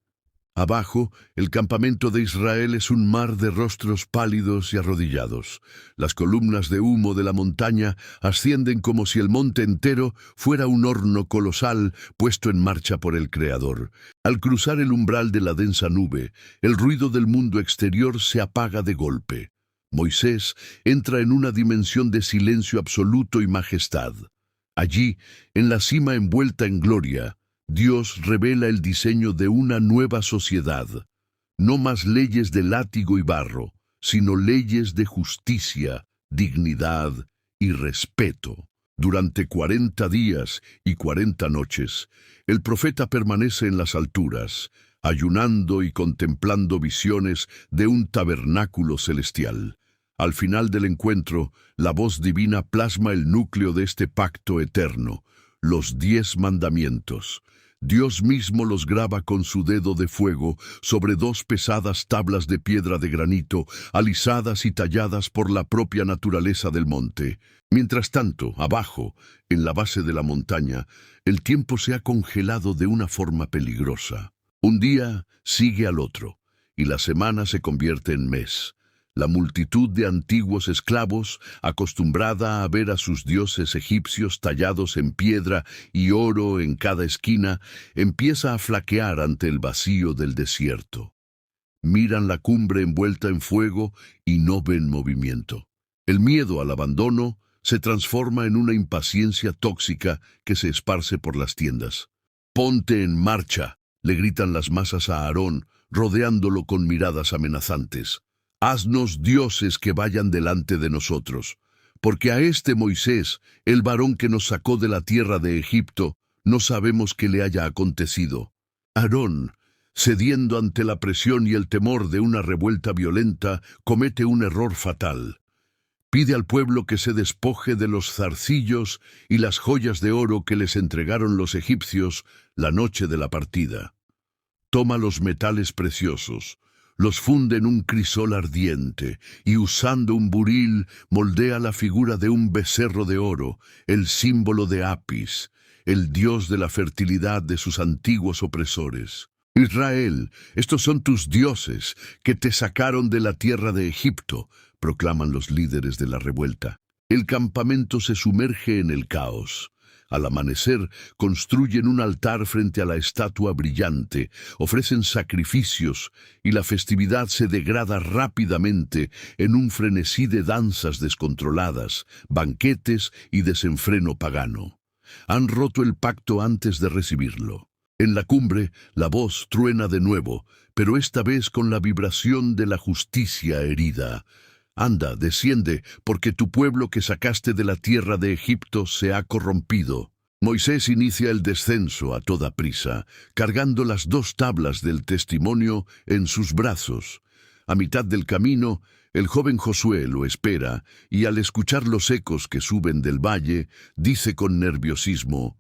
Abajo, el campamento de Israel es un mar de rostros pálidos y arrodillados. Las columnas de humo de la montaña ascienden como si el monte entero fuera un horno colosal puesto en marcha por el Creador. Al cruzar el umbral de la densa nube, el ruido del mundo exterior se apaga de golpe. Moisés entra en una dimensión de silencio absoluto y majestad. Allí, en la cima envuelta en gloria, Dios revela el diseño de una nueva sociedad, no más leyes de látigo y barro, sino leyes de justicia, dignidad y respeto. Durante 40 días y 40 noches, el profeta permanece en las alturas, ayunando y contemplando visiones de un tabernáculo celestial. Al final del encuentro, la voz divina plasma el núcleo de este pacto eterno, los 10 mandamientos. Dios mismo los graba con su dedo de fuego sobre 2 pesadas tablas de piedra de granito, alisadas y talladas por la propia naturaleza del monte. Mientras tanto, abajo, en la base de la montaña, el tiempo se ha congelado de una forma peligrosa. Un día sigue al otro, y la semana se convierte en mes. La multitud de antiguos esclavos, acostumbrada a ver a sus dioses egipcios tallados en piedra y oro en cada esquina, empieza a flaquear ante el vacío del desierto. Miran la cumbre envuelta en fuego y no ven movimiento. El miedo al abandono se transforma en una impaciencia tóxica que se esparce por las tiendas. «Ponte en marcha», le gritan las masas a Aarón, rodeándolo con miradas amenazantes. «Haznos dioses que vayan delante de nosotros, porque a este Moisés, el varón que nos sacó de la tierra de Egipto, no sabemos qué le haya acontecido». Aarón, cediendo ante la presión y el temor de una revuelta violenta, comete un error fatal. Pide al pueblo que se despoje de los zarcillos y las joyas de oro que les entregaron los egipcios la noche de la partida. Toma los metales preciosos, los funde en un crisol ardiente y usando un buril moldea la figura de un becerro de oro, el símbolo de Apis, el dios de la fertilidad de sus antiguos opresores. «Israel, estos son tus dioses que te sacaron de la tierra de Egipto», proclaman los líderes de la revuelta. El campamento se sumerge en el caos. Al amanecer, construyen un altar frente a la estatua brillante, ofrecen sacrificios y la festividad se degrada rápidamente en un frenesí de danzas descontroladas, banquetes y desenfreno pagano. Han roto el pacto antes de recibirlo. En la cumbre, la voz truena de nuevo, pero esta vez con la vibración de la justicia herida. «Anda, desciende, porque tu pueblo que sacaste de la tierra de Egipto se ha corrompido». Moisés inicia el descenso a toda prisa, cargando las 2 tablas del testimonio en sus brazos. A mitad del camino, el joven Josué lo espera, y al escuchar los ecos que suben del valle, dice con nerviosismo: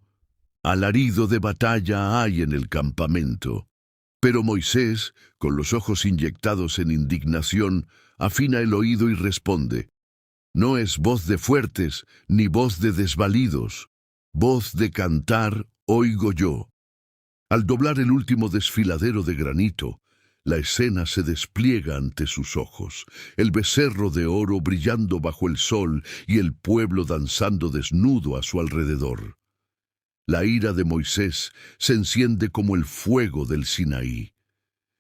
«Alarido de batalla hay en el campamento». Pero Moisés, con los ojos inyectados en indignación, afina el oído y responde: «No es voz de fuertes, ni voz de desvalidos. Voz de cantar oigo yo». Al doblar el último desfiladero de granito, la escena se despliega ante sus ojos, el becerro de oro brillando bajo el sol y el pueblo danzando desnudo a su alrededor. La ira de Moisés se enciende como el fuego del Sinaí.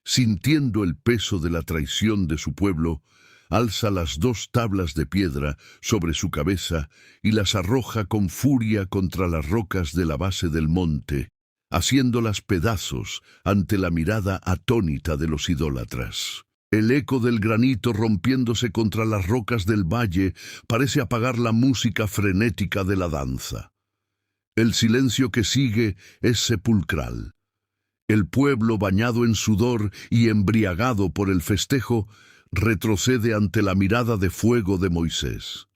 Sintiendo el peso de la traición de su pueblo, alza las 2 tablas de piedra sobre su cabeza y las arroja con furia contra las rocas de la base del monte, haciéndolas pedazos ante la mirada atónita de los idólatras. El eco del granito rompiéndose contra las rocas del valle parece apagar la música frenética de la danza. El silencio que sigue es sepulcral. El pueblo, bañado en sudor y embriagado por el festejo, retrocede ante la mirada de fuego de Moisés.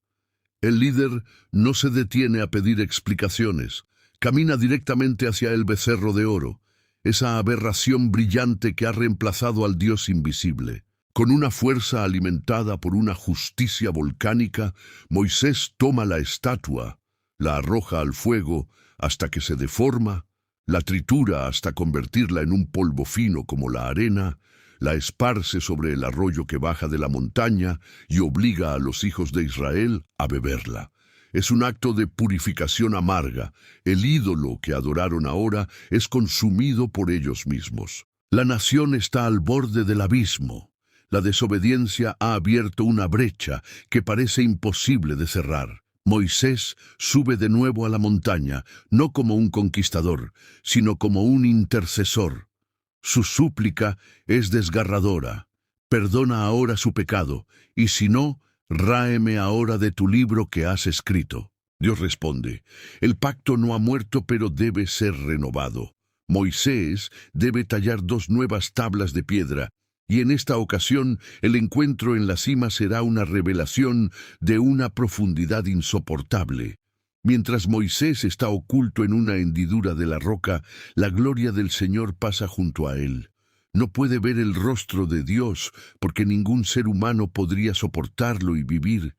El líder no se detiene a pedir explicaciones, camina directamente hacia el becerro de oro, esa aberración brillante que ha reemplazado al Dios invisible. Con una fuerza alimentada por una justicia volcánica, Moisés toma la estatua, la arroja al fuego hasta que se deforma, la tritura hasta convertirla en un polvo fino como la arena, la esparce sobre el arroyo que baja de la montaña y obliga a los hijos de Israel a beberla. Es un acto de purificación amarga. El ídolo que adoraron ahora es consumido por ellos mismos. La nación está al borde del abismo. La desobediencia ha abierto una brecha que parece imposible de cerrar. Moisés sube de nuevo a la montaña, no como un conquistador, sino como un intercesor. Su súplica es desgarradora. Perdona ahora su pecado, y si no, ráeme ahora de tu libro que has escrito. Dios responde: el pacto no ha muerto, pero debe ser renovado. Moisés debe tallar 2 nuevas tablas de piedra, y en esta ocasión el encuentro en la cima será una revelación de una profundidad insoportable. Mientras Moisés está oculto en una hendidura de la roca, la gloria del Señor pasa junto a él. No puede ver el rostro de Dios, porque ningún ser humano podría soportarlo y vivir,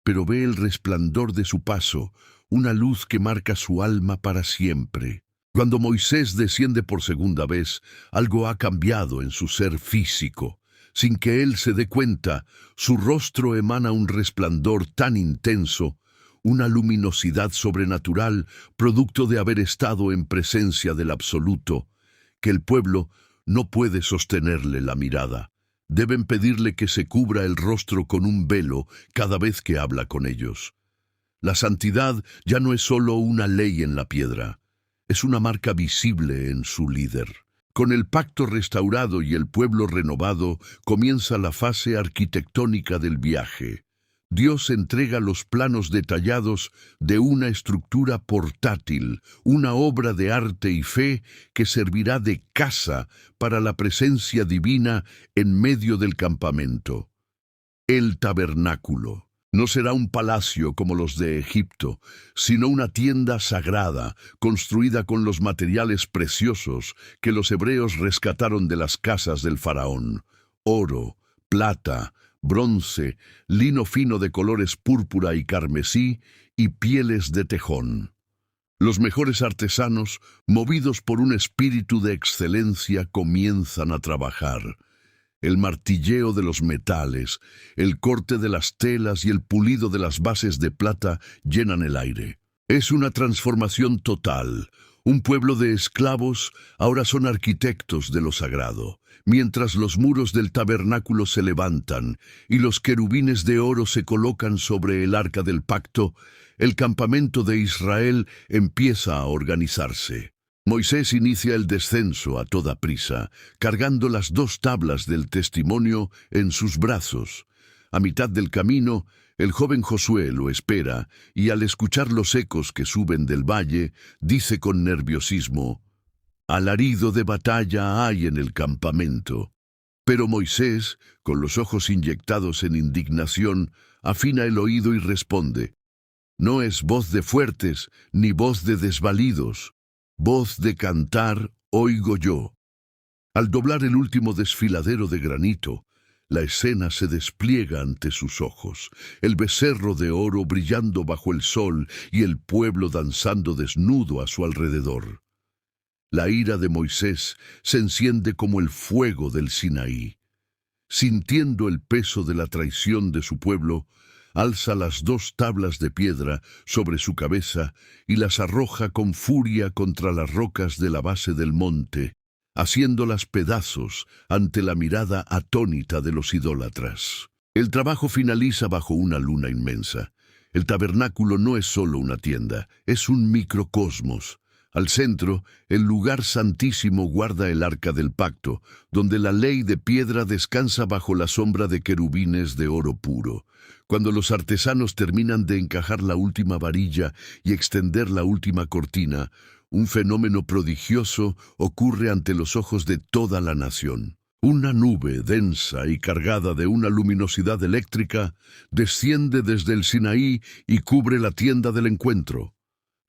pero ve el resplandor de su paso, una luz que marca su alma para siempre. Cuando Moisés desciende por segunda vez, algo ha cambiado en su ser físico. Sin que él se dé cuenta, su rostro emana un resplandor tan intenso, una luminosidad sobrenatural, producto de haber estado en presencia del Absoluto, que el pueblo no puede sostenerle la mirada. Deben pedirle que se cubra el rostro con un velo cada vez que habla con ellos. La santidad ya no es solo una ley en la piedra, es una marca visible en su líder. Con el pacto restaurado y el pueblo renovado, comienza la fase arquitectónica del viaje. Dios entrega los planos detallados de una estructura portátil, una obra de arte y fe que servirá de casa para la presencia divina en medio del campamento. El tabernáculo no será un palacio como los de Egipto, sino una tienda sagrada, construida con los materiales preciosos que los hebreos rescataron de las casas del faraón: oro, plata, bronce, lino fino de colores púrpura y carmesí y pieles de tejón. Los mejores artesanos, movidos por un espíritu de excelencia, comienzan a trabajar. El martilleo de los metales, el corte de las telas y el pulido de las bases de plata llenan el aire. Es una transformación total. Un pueblo de esclavos ahora son arquitectos de lo sagrado. Mientras los muros del tabernáculo se levantan y los querubines de oro se colocan sobre el arca del pacto, el campamento de Israel empieza a organizarse. Moisés inicia el descenso a toda prisa, cargando las 2 tablas del testimonio en sus brazos. A mitad del camino, el joven Josué lo espera y al escuchar los ecos que suben del valle, dice con nerviosismo: «Alarido de batalla hay en el campamento». Pero Moisés, con los ojos inyectados en indignación, afina el oído y responde: «No es voz de fuertes ni voz de desvalidos. Voz de cantar oigo yo». Al doblar el último desfiladero de granito, la escena se despliega ante sus ojos, el becerro de oro brillando bajo el sol y el pueblo danzando desnudo a su alrededor. La ira de Moisés se enciende como el fuego del Sinaí. Sintiendo el peso de la traición de su pueblo, alza las 2 tablas de piedra sobre su cabeza y las arroja con furia contra las rocas de la base del monte, haciéndolas pedazos ante la mirada atónita de los idólatras. El trabajo finaliza bajo una luna inmensa. El tabernáculo no es solo una tienda, es un microcosmos. Al centro, el lugar santísimo guarda el arca del pacto, donde la ley de piedra descansa bajo la sombra de querubines de oro puro. Cuando los artesanos terminan de encajar la última varilla y extender la última cortina, un fenómeno prodigioso ocurre ante los ojos de toda la nación. Una nube densa y cargada de una luminosidad eléctrica desciende desde el Sinaí y cubre la tienda del encuentro.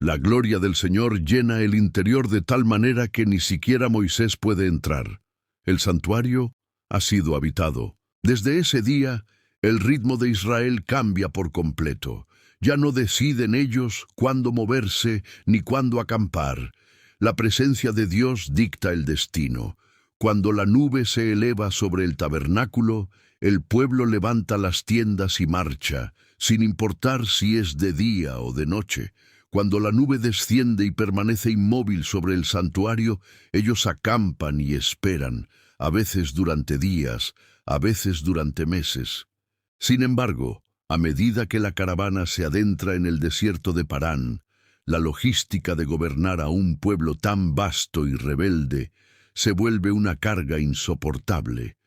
La gloria del Señor llena el interior de tal manera que ni siquiera Moisés puede entrar. El santuario ha sido habitado. Desde ese día, el ritmo de Israel cambia por completo. Ya no deciden ellos cuándo moverse ni cuándo acampar. La presencia de Dios dicta el destino. Cuando la nube se eleva sobre el tabernáculo, el pueblo levanta las tiendas y marcha, sin importar si es de día o de noche. Cuando la nube desciende y permanece inmóvil sobre el santuario, ellos acampan y esperan, a veces durante días, a veces durante meses. Sin embargo, a medida que la caravana se adentra en el desierto de Parán, la logística de gobernar a un pueblo tan vasto y rebelde se vuelve una carga insoportable.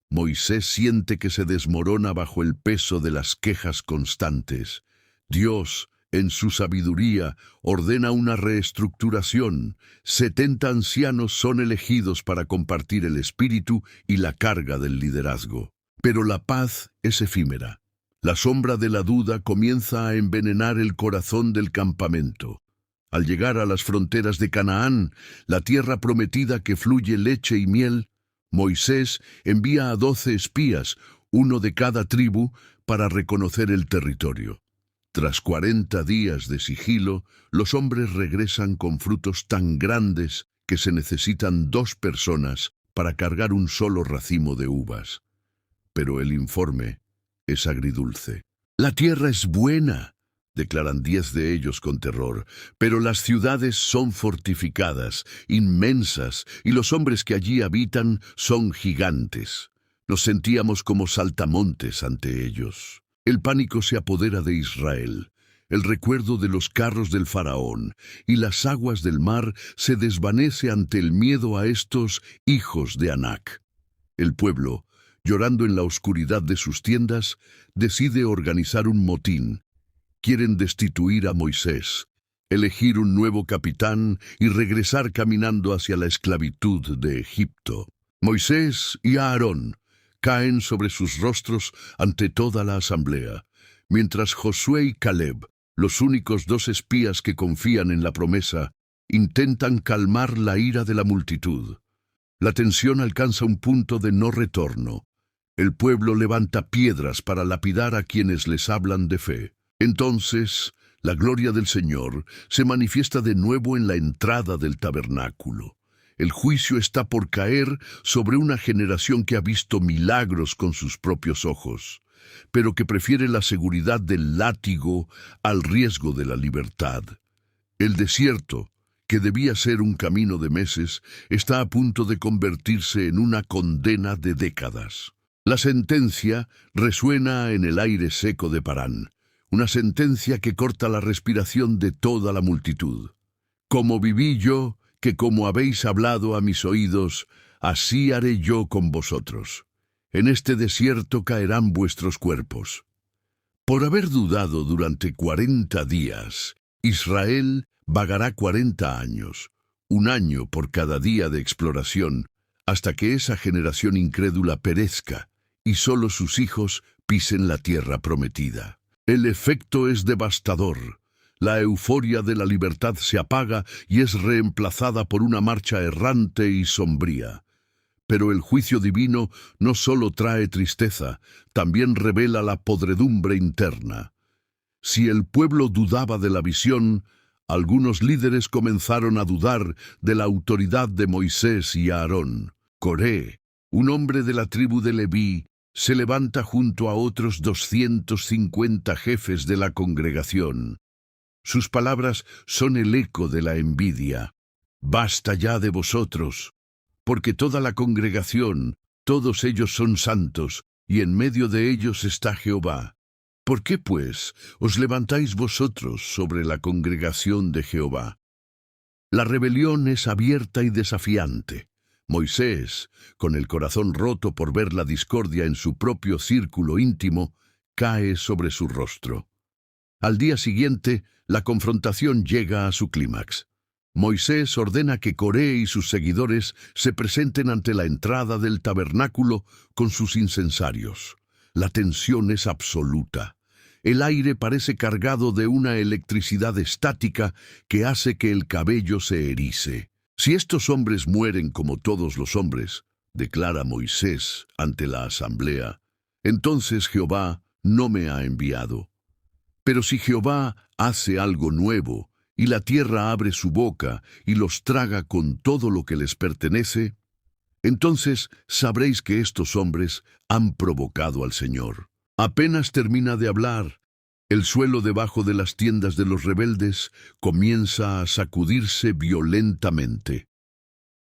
Moisés siente que se desmorona bajo el peso de las quejas constantes. Dios, En su sabiduría, ordena una reestructuración. 70 ancianos son elegidos para compartir el espíritu y la carga del liderazgo. Pero la paz es efímera. La sombra de la duda comienza a envenenar el corazón del campamento. Al llegar a las fronteras de Canaán, la tierra prometida que fluye leche y miel, Moisés envía a 12 espías, uno de cada tribu, para reconocer el territorio. Tras 40 días de sigilo, los hombres regresan con frutos tan grandes que se necesitan 2 personas para cargar un solo racimo de uvas. Pero el informe es agridulce. «La tierra es buena», declaran 10 de ellos con terror, «pero las ciudades son fortificadas, inmensas, y los hombres que allí habitan son gigantes». Nos sentíamos como saltamontes ante ellos. El pánico se apodera de Israel. El recuerdo de los carros del faraón y las aguas del mar se desvanece ante el miedo a estos hijos de Anac. El pueblo, llorando en la oscuridad de sus tiendas, decide organizar un motín. Quieren destituir a Moisés, elegir un nuevo capitán y regresar caminando hacia la esclavitud de Egipto. Moisés y Aarón caen sobre sus rostros ante toda la asamblea, mientras Josué y Caleb, los únicos 2 espías que confían en la promesa, intentan calmar la ira de la multitud. La tensión alcanza un punto de no retorno. El pueblo levanta piedras para lapidar a quienes les hablan de fe. Entonces, la gloria del Señor se manifiesta de nuevo en la entrada del tabernáculo. El juicio está por caer sobre una generación que ha visto milagros con sus propios ojos, pero que prefiere la seguridad del látigo al riesgo de la libertad. El desierto, que debía ser un camino de meses, está a punto de convertirse en una condena de décadas. La sentencia resuena en el aire seco de Parán, una sentencia que corta la respiración de toda la multitud. Como viví yo, que como habéis hablado a mis oídos, así haré yo con vosotros. En este desierto caerán vuestros cuerpos. Por haber dudado durante 40 días, Israel vagará 40 años, 1 año por cada día de exploración, hasta que esa generación incrédula perezca y solo sus hijos pisen la tierra prometida. El efecto es devastador. La euforia de la libertad se apaga y es reemplazada por una marcha errante y sombría. Pero el juicio divino no solo trae tristeza, también revela la podredumbre interna. Si el pueblo dudaba de la visión, algunos líderes comenzaron a dudar de la autoridad de Moisés y Aarón. Coré, un hombre de la tribu de Leví, se levanta junto a otros 250 jefes de la congregación. Sus palabras son el eco de la envidia. «Basta ya de vosotros, porque toda la congregación, todos ellos son santos, y en medio de ellos está Jehová. ¿Por qué, pues, os levantáis vosotros sobre la congregación de Jehová?» La rebelión es abierta y desafiante. Moisés, con el corazón roto por ver la discordia en su propio círculo íntimo, cae sobre su rostro. Al día siguiente, la confrontación llega a su clímax. Moisés ordena que Coré y sus seguidores se presenten ante la entrada del tabernáculo con sus incensarios. La tensión es absoluta. El aire parece cargado de una electricidad estática que hace que el cabello se erice. «Si estos hombres mueren como todos los hombres», declara Moisés ante la asamblea, «entonces Jehová no me ha enviado. Pero si Jehová hace algo nuevo, y la tierra abre su boca y los traga con todo lo que les pertenece, entonces sabréis que estos hombres han provocado al Señor». Apenas termina de hablar, el suelo debajo de las tiendas de los rebeldes comienza a sacudirse violentamente.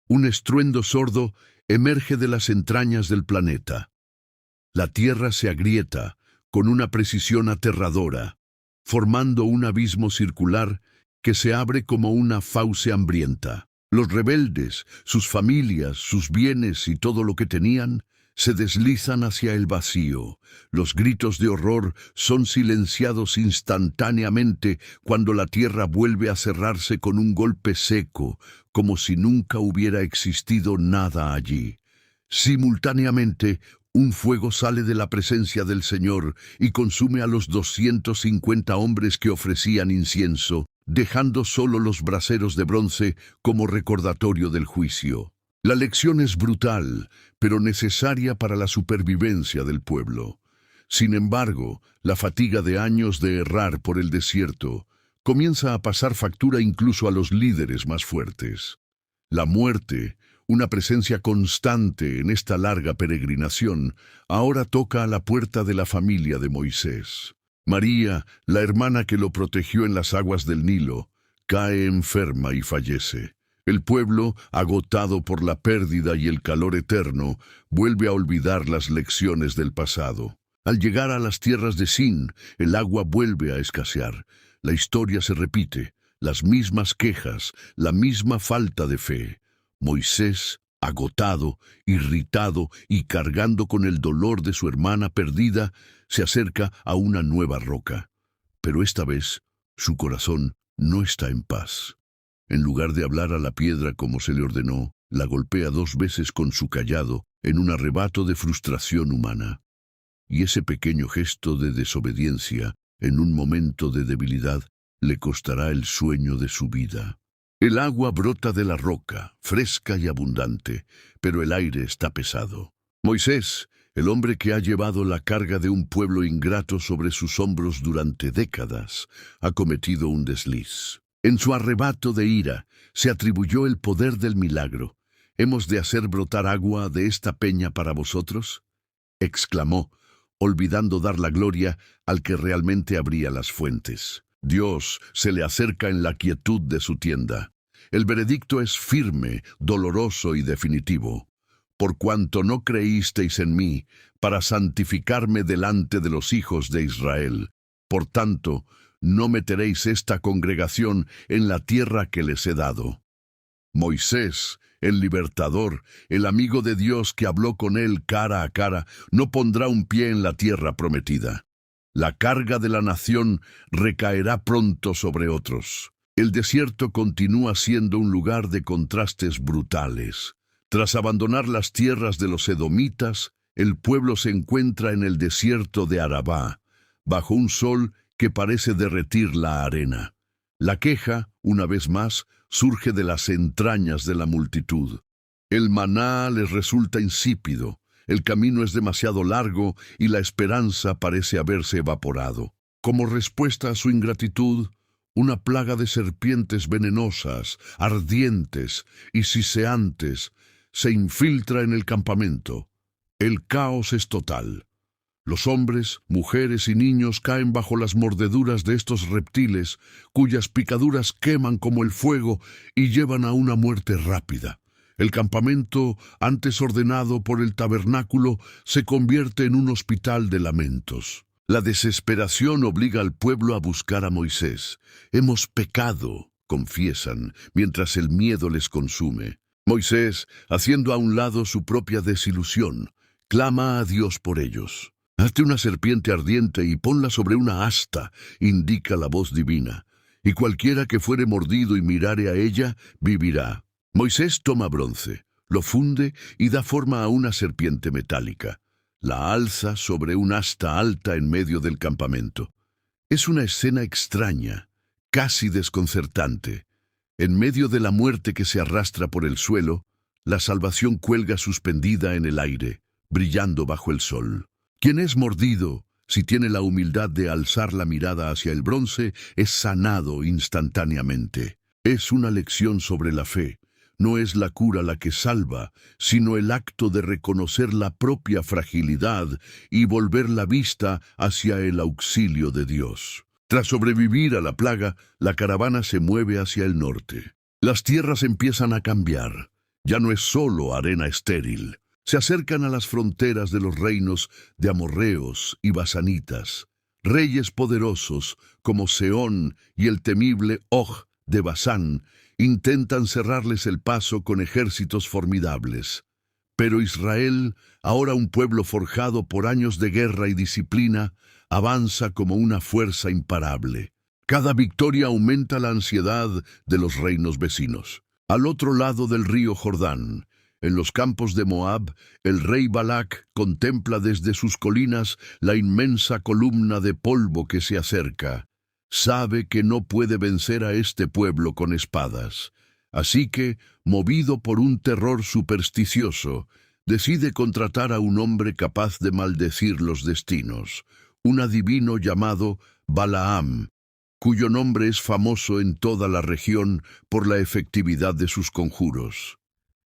Un estruendo sordo emerge de las entrañas del planeta. La tierra se agrieta con una precisión aterradora, formando un abismo circular que se abre como una fauce hambrienta. Los rebeldes, sus familias, sus bienes y todo lo que tenían, se deslizan hacia el vacío. Los gritos de horror son silenciados instantáneamente cuando la tierra vuelve a cerrarse con un golpe seco, como si nunca hubiera existido nada allí. Simultáneamente, un fuego sale de la presencia del Señor y consume a los 250 hombres que ofrecían incienso, dejando solo los braseros de bronce como recordatorio del juicio. La lección es brutal, pero necesaria para la supervivencia del pueblo. Sin embargo, la fatiga de años de errar por el desierto comienza a pasar factura incluso a los líderes más fuertes. La muerte, una presencia constante en esta larga peregrinación, ahora toca a la puerta de la familia de Moisés. María, la hermana que lo protegió en las aguas del Nilo, cae enferma y fallece. El pueblo, agotado por la pérdida y el calor eterno, vuelve a olvidar las lecciones del pasado. Al llegar a las tierras de Sin, el agua vuelve a escasear. La historia se repite, las mismas quejas, la misma falta de fe. Moisés, agotado, irritado y cargando con el dolor de su hermana perdida, se acerca a una nueva roca. Pero esta vez, su corazón no está en paz. En lugar de hablar a la piedra como se le ordenó, la golpea 2 veces con su cayado en un arrebato de frustración humana. Y ese pequeño gesto de desobediencia, en un momento de debilidad, le costará el sueño de su vida. El agua brota de la roca, fresca y abundante, pero el aire está pesado. Moisés, el hombre que ha llevado la carga de un pueblo ingrato sobre sus hombros durante décadas, ha cometido un desliz. En su arrebato de ira, se atribuyó el poder del milagro. ¿Hemos de hacer brotar agua de esta peña para vosotros?, exclamó, olvidando dar la gloria al que realmente abría las fuentes. Dios se le acerca en la quietud de su tienda. El veredicto es firme, doloroso y definitivo. Por cuanto no creísteis en mí, para santificarme delante de los hijos de Israel, por tanto, no meteréis esta congregación en la tierra que les he dado. Moisés, el libertador, el amigo de Dios que habló con él cara a cara, no pondrá un pie en la tierra prometida. La carga de la nación recaerá pronto sobre otros. El desierto continúa siendo un lugar de contrastes brutales. Tras abandonar las tierras de los edomitas, el pueblo se encuentra en el desierto de Arabá, bajo un sol que parece derretir la arena. La queja, una vez más, surge de las entrañas de la multitud. El maná les resulta insípido, el camino es demasiado largo y la esperanza parece haberse evaporado. Como respuesta a su ingratitud, una plaga de serpientes venenosas, ardientes y siseantes se infiltra en el campamento. El caos es total. Los hombres, mujeres y niños caen bajo las mordeduras de estos reptiles, cuyas picaduras queman como el fuego y llevan a una muerte rápida. El campamento, antes ordenado por el tabernáculo, se convierte en un hospital de lamentos. La desesperación obliga al pueblo a buscar a Moisés. Hemos pecado, confiesan, mientras el miedo les consume. Moisés, haciendo a un lado su propia desilusión, clama a Dios por ellos. «Hazte una serpiente ardiente y ponla sobre una asta», indica la voz divina, «y cualquiera que fuere mordido y mirare a ella, vivirá». Moisés toma bronce, lo funde y da forma a una serpiente metálica. La alza sobre un asta alta en medio del campamento. Es una escena extraña, casi desconcertante. En medio de la muerte que se arrastra por el suelo, la salvación cuelga suspendida en el aire, brillando bajo el sol. Quien es mordido, si tiene la humildad de alzar la mirada hacia el bronce, es sanado instantáneamente. Es una lección sobre la fe. No es la cura la que salva, sino el acto de reconocer la propia fragilidad y volver la vista hacia el auxilio de Dios. Tras sobrevivir a la plaga, la caravana se mueve hacia el norte. Las tierras empiezan a cambiar. Ya no es solo arena estéril. Se acercan a las fronteras de los reinos de amorreos y basanitas, reyes poderosos como Sehón y el temible Og de Basán intentan cerrarles el paso con ejércitos formidables. Pero Israel, ahora un pueblo forjado por años de guerra y disciplina, avanza como una fuerza imparable. Cada victoria aumenta la ansiedad de los reinos vecinos. Al otro lado del río Jordán, en los campos de Moab, el rey Balac contempla desde sus colinas la inmensa columna de polvo que se acerca. Sabe que no puede vencer a este pueblo con espadas. Así que, movido por un terror supersticioso, decide contratar a un hombre capaz de maldecir los destinos, un adivino llamado Balaam, cuyo nombre es famoso en toda la región por la efectividad de sus conjuros.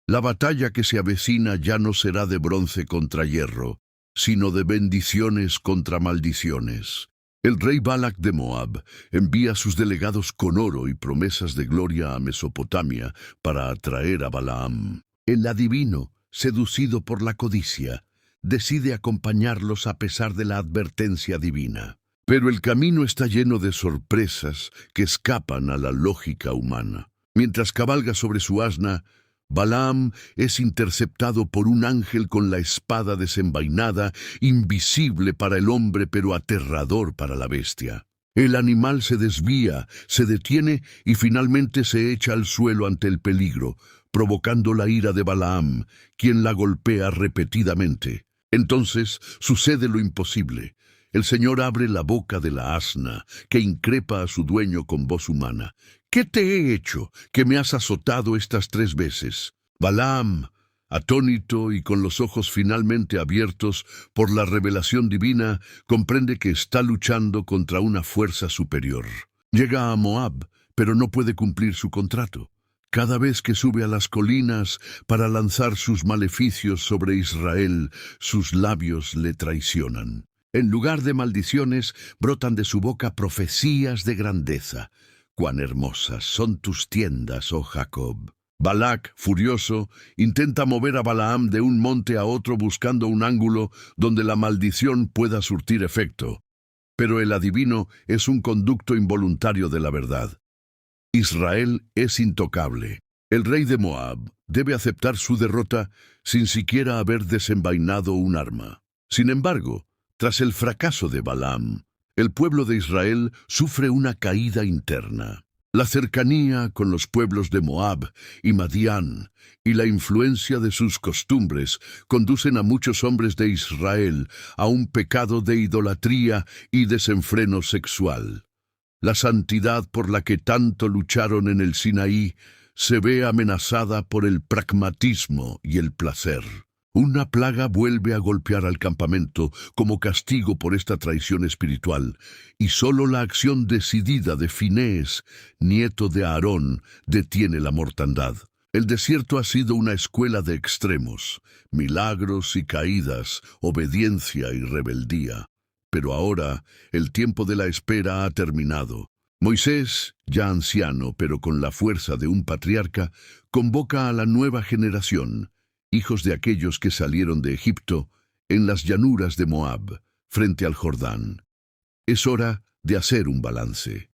La batalla que se avecina ya no será de bronce contra hierro, sino de bendiciones contra maldiciones. El rey Balac de Moab envía a sus delegados con oro y promesas de gloria a Mesopotamia para atraer a Balaam. El adivino, seducido por la codicia, decide acompañarlos a pesar de la advertencia divina. Pero el camino está lleno de sorpresas que escapan a la lógica humana. Mientras cabalga sobre su asna, Balaam es interceptado por un ángel con la espada desenvainada, invisible para el hombre pero aterrador para la bestia. El animal se desvía, se detiene y finalmente se echa al suelo ante el peligro, provocando la ira de Balaam, quien la golpea repetidamente. Entonces sucede lo imposible. El Señor abre la boca de la asna, que increpa a su dueño con voz humana. ¿Qué te he hecho, que me has azotado estas 3 veces? Balaam, atónito y con los ojos finalmente abiertos por la revelación divina, comprende que está luchando contra una fuerza superior. Llega a Moab, pero no puede cumplir su contrato. Cada vez que sube a las colinas para lanzar sus maleficios sobre Israel, sus labios le traicionan. En lugar de maldiciones, brotan de su boca profecías de grandeza. ¡Cuán hermosas son tus tiendas, oh Jacob! Balac, furioso, intenta mover a Balaam de un monte a otro buscando un ángulo donde la maldición pueda surtir efecto. Pero el adivino es un conducto involuntario de la verdad. Israel es intocable. El rey de Moab debe aceptar su derrota sin siquiera haber desenvainado un arma. Sin embargo, tras el fracaso de Balaam, el pueblo de Israel sufre una caída interna. La cercanía con los pueblos de Moab y Madián y la influencia de sus costumbres conducen a muchos hombres de Israel a un pecado de idolatría y desenfreno sexual. La santidad por la que tanto lucharon en el Sinaí se ve amenazada por el pragmatismo y el placer. Una plaga vuelve a golpear al campamento como castigo por esta traición espiritual, y solo la acción decidida de Finés, nieto de Aarón, detiene la mortandad. El desierto ha sido una escuela de extremos, milagros y caídas, obediencia y rebeldía. Pero ahora el tiempo de la espera ha terminado. Moisés, ya anciano pero con la fuerza de un patriarca, convoca a la nueva generación, hijos de aquellos que salieron de Egipto, en las llanuras de Moab, frente al Jordán. Es hora de hacer un balance.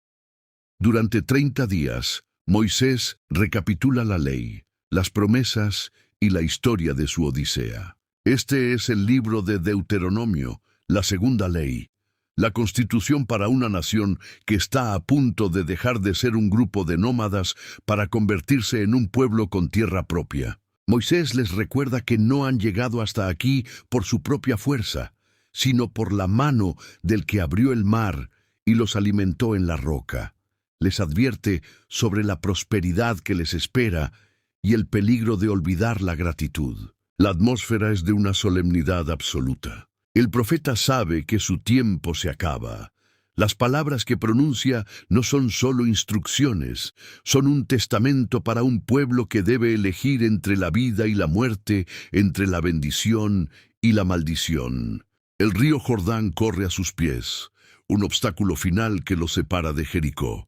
Durante 30 días, Moisés recapitula la ley, las promesas y la historia de su odisea. Este es el libro de Deuteronomio, la segunda ley, la constitución para una nación que está a punto de dejar de ser un grupo de nómadas para convertirse en un pueblo con tierra propia. Moisés les recuerda que no han llegado hasta aquí por su propia fuerza, sino por la mano del que abrió el mar y los alimentó en la roca. Les advierte sobre la prosperidad que les espera y el peligro de olvidar la gratitud. La atmósfera es de una solemnidad absoluta. El profeta sabe que su tiempo se acaba. Las palabras que pronuncia no son solo instrucciones, son un testamento para un pueblo que debe elegir entre la vida y la muerte, entre la bendición y la maldición. El río Jordán corre a sus pies, un obstáculo final que lo separa de Jericó.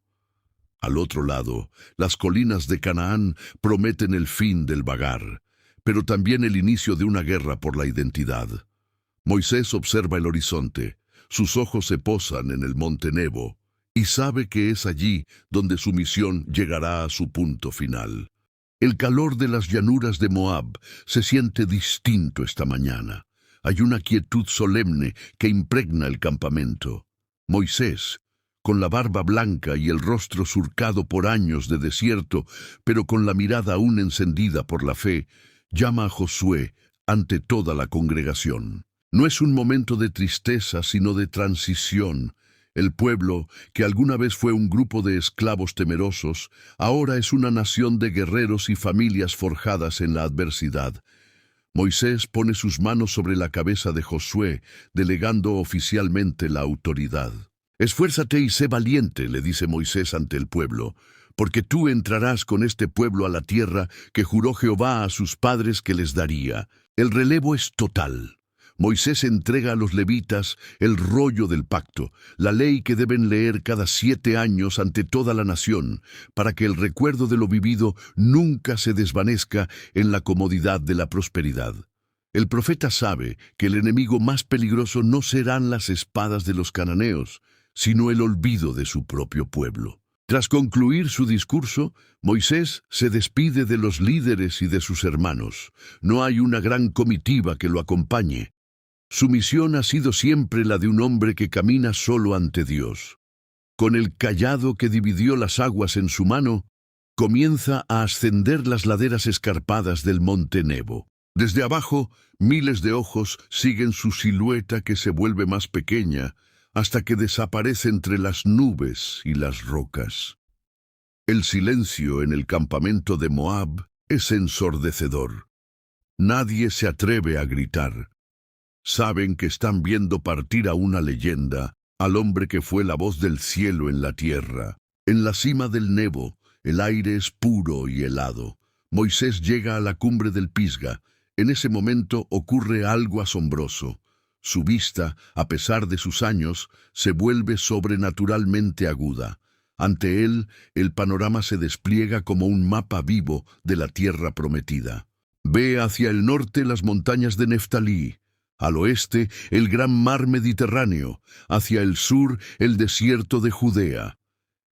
Al otro lado, las colinas de Canaán prometen el fin del vagar, pero también el inicio de una guerra por la identidad. Moisés observa el horizonte. Sus ojos se posan en el monte Nebo y sabe que es allí donde su misión llegará a su punto final. El calor de las llanuras de Moab se siente distinto esta mañana. Hay una quietud solemne que impregna el campamento. Moisés, con la barba blanca y el rostro surcado por años de desierto, pero con la mirada aún encendida por la fe, llama a Josué ante toda la congregación. No es un momento de tristeza, sino de transición. El pueblo, que alguna vez fue un grupo de esclavos temerosos, ahora es una nación de guerreros y familias forjadas en la adversidad. Moisés pone sus manos sobre la cabeza de Josué, delegando oficialmente la autoridad. «Esfuérzate y sé valiente», le dice Moisés ante el pueblo, «porque tú entrarás con este pueblo a la tierra que juró Jehová a sus padres que les daría». El relevo es total. Moisés entrega a los levitas el rollo del pacto, la ley que deben leer cada 7 años ante toda la nación, para que el recuerdo de lo vivido nunca se desvanezca en la comodidad de la prosperidad. El profeta sabe que el enemigo más peligroso no serán las espadas de los cananeos, sino el olvido de su propio pueblo. Tras concluir su discurso, Moisés se despide de los líderes y de sus hermanos. No hay una gran comitiva que lo acompañe. Su misión ha sido siempre la de un hombre que camina solo ante Dios. Con el cayado que dividió las aguas en su mano, comienza a ascender las laderas escarpadas del monte Nebo. Desde abajo, miles de ojos siguen su silueta que se vuelve más pequeña, hasta que desaparece entre las nubes y las rocas. El silencio en el campamento de Moab es ensordecedor. Nadie se atreve a gritar. Saben que están viendo partir a una leyenda, al hombre que fue la voz del cielo en la tierra. En la cima del Nebo, el aire es puro y helado. Moisés llega a la cumbre del Pisga. En ese momento ocurre algo asombroso. Su vista, a pesar de sus años, se vuelve sobrenaturalmente aguda. Ante él, el panorama se despliega como un mapa vivo de la tierra prometida. Ve hacia el norte las montañas de Neftalí, al oeste el gran mar Mediterráneo, hacia el sur el desierto de Judea.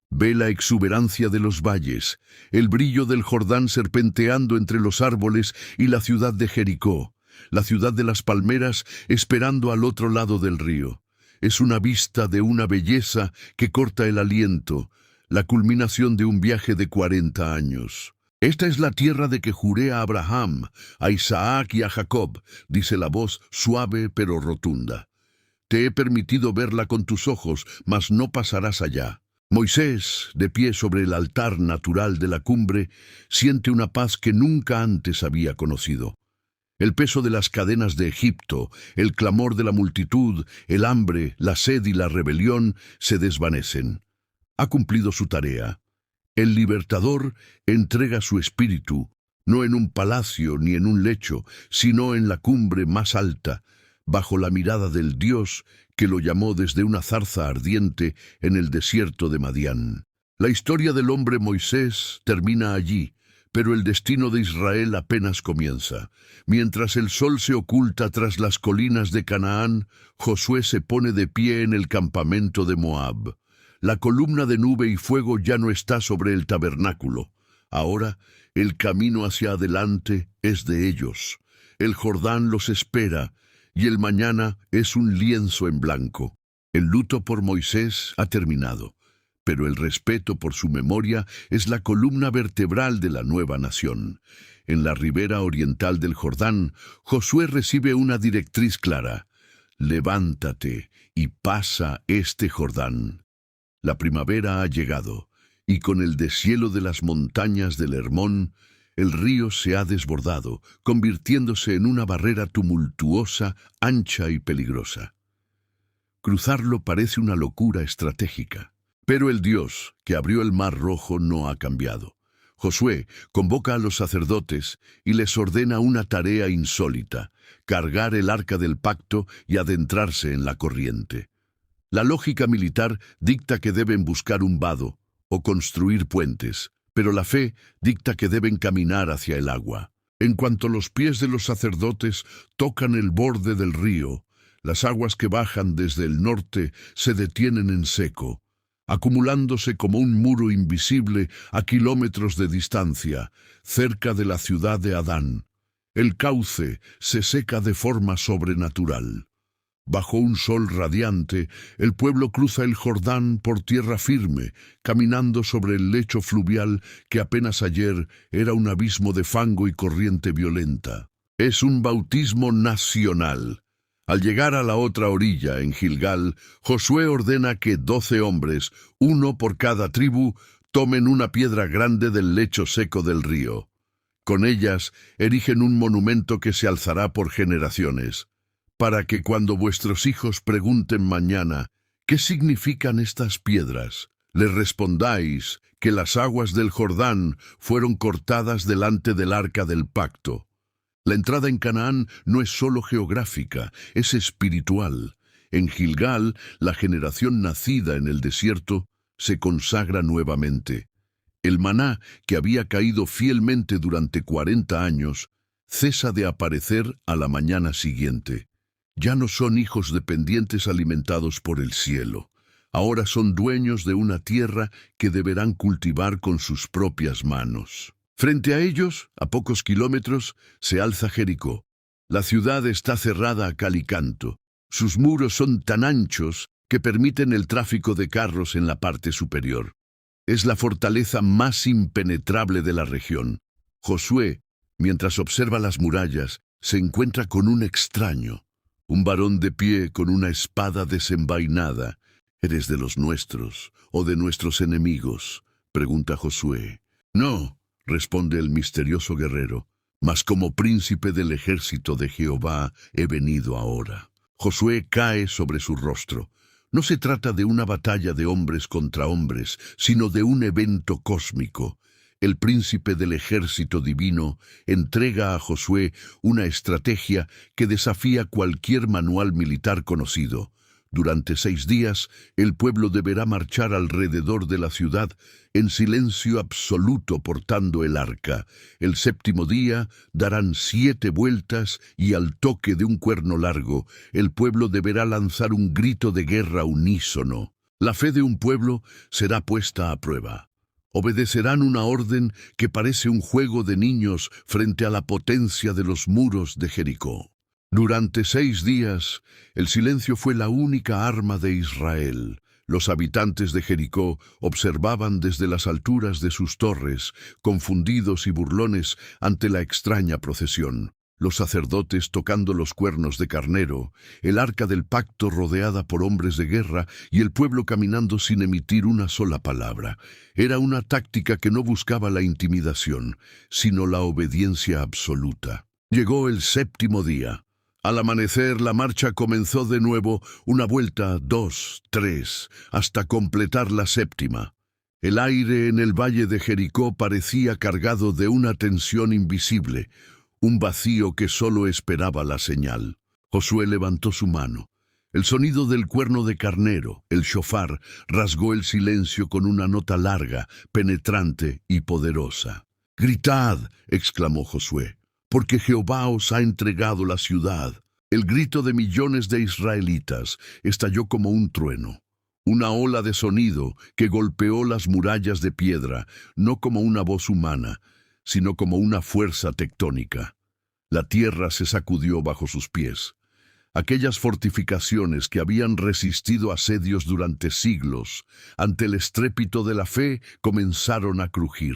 Ve la exuberancia de los valles, el brillo del Jordán serpenteando entre los árboles y la ciudad de Jericó, la ciudad de las palmeras esperando al otro lado del río. Es una vista de una belleza que corta el aliento, la culminación de un viaje de 40 años. «Esta es la tierra de que juré a Abraham, a Isaac y a Jacob», dice la voz suave pero rotunda. «Te he permitido verla con tus ojos, mas no pasarás allá». Moisés, de pie sobre el altar natural de la cumbre, siente una paz que nunca antes había conocido. El peso de las cadenas de Egipto, el clamor de la multitud, el hambre, la sed y la rebelión se desvanecen. Ha cumplido su tarea. El libertador entrega su espíritu, no en un palacio ni en un lecho, sino en la cumbre más alta, bajo la mirada del Dios que lo llamó desde una zarza ardiente en el desierto de Madián. La historia del hombre Moisés termina allí, pero el destino de Israel apenas comienza. Mientras el sol se oculta tras las colinas de Canaán, Josué se pone de pie en el campamento de Moab. La columna de nube y fuego ya no está sobre el tabernáculo. Ahora, el camino hacia adelante es de ellos. El Jordán los espera, y el mañana es un lienzo en blanco. El luto por Moisés ha terminado, pero el respeto por su memoria es la columna vertebral de la nueva nación. En la ribera oriental del Jordán, Josué recibe una directriz clara: «Levántate y pasa este Jordán». La primavera ha llegado, y con el deshielo de las montañas del Hermón, el río se ha desbordado, convirtiéndose en una barrera tumultuosa, ancha y peligrosa. Cruzarlo parece una locura estratégica, pero el Dios que abrió el Mar Rojo no ha cambiado. Josué convoca a los sacerdotes y les ordena una tarea insólita: cargar el arca del pacto y adentrarse en la corriente. La lógica militar dicta que deben buscar un vado o construir puentes, pero la fe dicta que deben caminar hacia el agua. En cuanto los pies de los sacerdotes tocan el borde del río, las aguas que bajan desde el norte se detienen en seco. acumulándose como un muro invisible a kilómetros de distancia, cerca de la ciudad de Adán. El cauce se seca de forma sobrenatural. Bajo un sol radiante, el pueblo cruza el Jordán por tierra firme, caminando sobre el lecho fluvial que apenas ayer era un abismo de fango y corriente violenta. Es un bautismo nacional. Al llegar a la otra orilla, en Gilgal, Josué ordena que 12 hombres, uno por cada tribu, tomen una piedra grande del lecho seco del río. Con ellas erigen un monumento que se alzará por generaciones, para que cuando vuestros hijos pregunten mañana, ¿qué significan estas piedras?, les respondáis que las aguas del Jordán fueron cortadas delante del arca del pacto. La entrada en Canaán no es solo geográfica, es espiritual. En Gilgal, la generación nacida en el desierto se consagra nuevamente. El maná, que había caído fielmente durante 40 años, cesa de aparecer a la mañana siguiente. Ya no son hijos dependientes alimentados por el cielo. Ahora son dueños de una tierra que deberán cultivar con sus propias manos. Frente a ellos, a pocos kilómetros, se alza Jericó. La ciudad está cerrada a cal y canto. Sus muros son tan anchos que permiten el tráfico de carros en la parte superior. Es la fortaleza más impenetrable de la región. Josué, mientras observa las murallas, se encuentra con un extraño. Un varón de pie con una espada desenvainada. ¿Eres de los nuestros o de nuestros enemigos?, pregunta Josué. No, responde el misterioso guerrero, mas como príncipe del ejército de Jehová he venido ahora. Josué cae sobre su rostro. No se trata de una batalla de hombres contra hombres, sino de un evento cósmico. El príncipe del ejército divino entrega a Josué una estrategia que desafía cualquier manual militar conocido. Durante 6 días, el pueblo deberá marchar alrededor de la ciudad en silencio absoluto portando el arca. El 7º día darán 7 vueltas y al toque de un cuerno largo, el pueblo deberá lanzar un grito de guerra unísono. La fe de un pueblo será puesta a prueba. Obedecerán una orden que parece un juego de niños frente a la potencia de los muros de Jericó. Durante 6 días, el silencio fue la única arma de Israel. Los habitantes de Jericó observaban desde las alturas de sus torres, confundidos y burlones ante la extraña procesión. Los sacerdotes tocando los cuernos de carnero, el arca del pacto rodeada por hombres de guerra y el pueblo caminando sin emitir una sola palabra. Era una táctica que no buscaba la intimidación, sino la obediencia absoluta. Llegó el 7º día. Al amanecer, la marcha comenzó de nuevo, una vuelta, 2, 3, hasta completar la 7ª. El aire en el valle de Jericó parecía cargado de una tensión invisible, un vacío que solo esperaba la señal. Josué levantó su mano. El sonido del cuerno de carnero, el shofar, rasgó el silencio con una nota larga, penetrante y poderosa. «¡Gritad!», exclamó Josué, «porque Jehová os ha entregado la ciudad». El grito de millones de israelitas estalló como un trueno. Una ola de sonido que golpeó las murallas de piedra, no como una voz humana, sino como una fuerza tectónica. La tierra se sacudió bajo sus pies. Aquellas fortificaciones que habían resistido asedios durante siglos, ante el estrépito de la fe, comenzaron a crujir.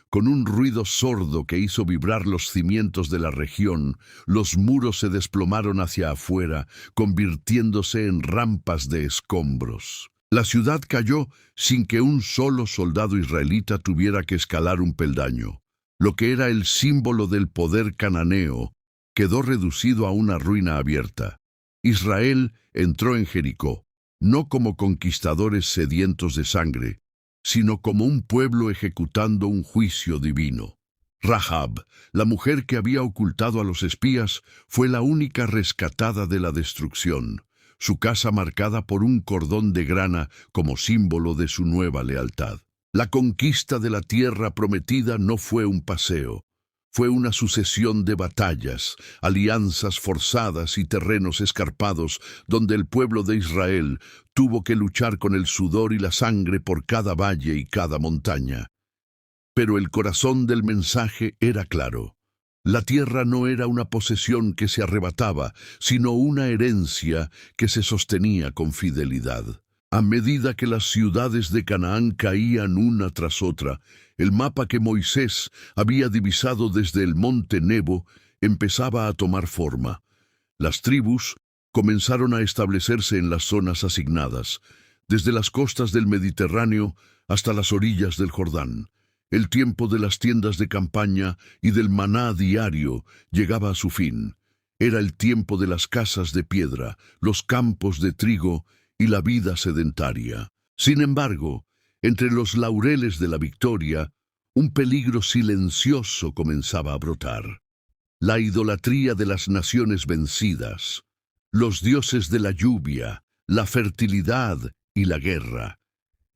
Con un ruido sordo que hizo vibrar los cimientos de la región, los muros se desplomaron hacia afuera, convirtiéndose en rampas de escombros. La ciudad cayó sin que un solo soldado israelita tuviera que escalar un peldaño. Lo que era el símbolo del poder cananeo quedó reducido a una ruina abierta. Israel entró en Jericó, no como conquistadores sedientos de sangre, sino como un pueblo ejecutando un juicio divino. Rahab, la mujer que había ocultado a los espías, fue la única rescatada de la destrucción, su casa marcada por un cordón de grana como símbolo de su nueva lealtad. La conquista de la tierra prometida no fue un paseo, Fue una sucesión de batallas, alianzas forzadas y terrenos escarpados donde el pueblo de Israel tuvo que luchar con el sudor y la sangre por cada valle y cada montaña. Pero el corazón del mensaje era claro. La tierra no era una posesión que se arrebataba, sino una herencia que se sostenía con fidelidad. A medida que las ciudades de Canaán caían una tras otra, el mapa que Moisés había divisado desde el monte Nebo empezaba a tomar forma. Las tribus comenzaron a establecerse en las zonas asignadas, desde las costas del Mediterráneo hasta las orillas del Jordán. El tiempo de las tiendas de campaña y del maná diario llegaba a su fin. Era el tiempo de las casas de piedra, los campos de trigo y la vida sedentaria. Sin embargo, entre los laureles de la victoria, un peligro silencioso comenzaba a brotar. La idolatría de las naciones vencidas, los dioses de la lluvia, la fertilidad y la guerra.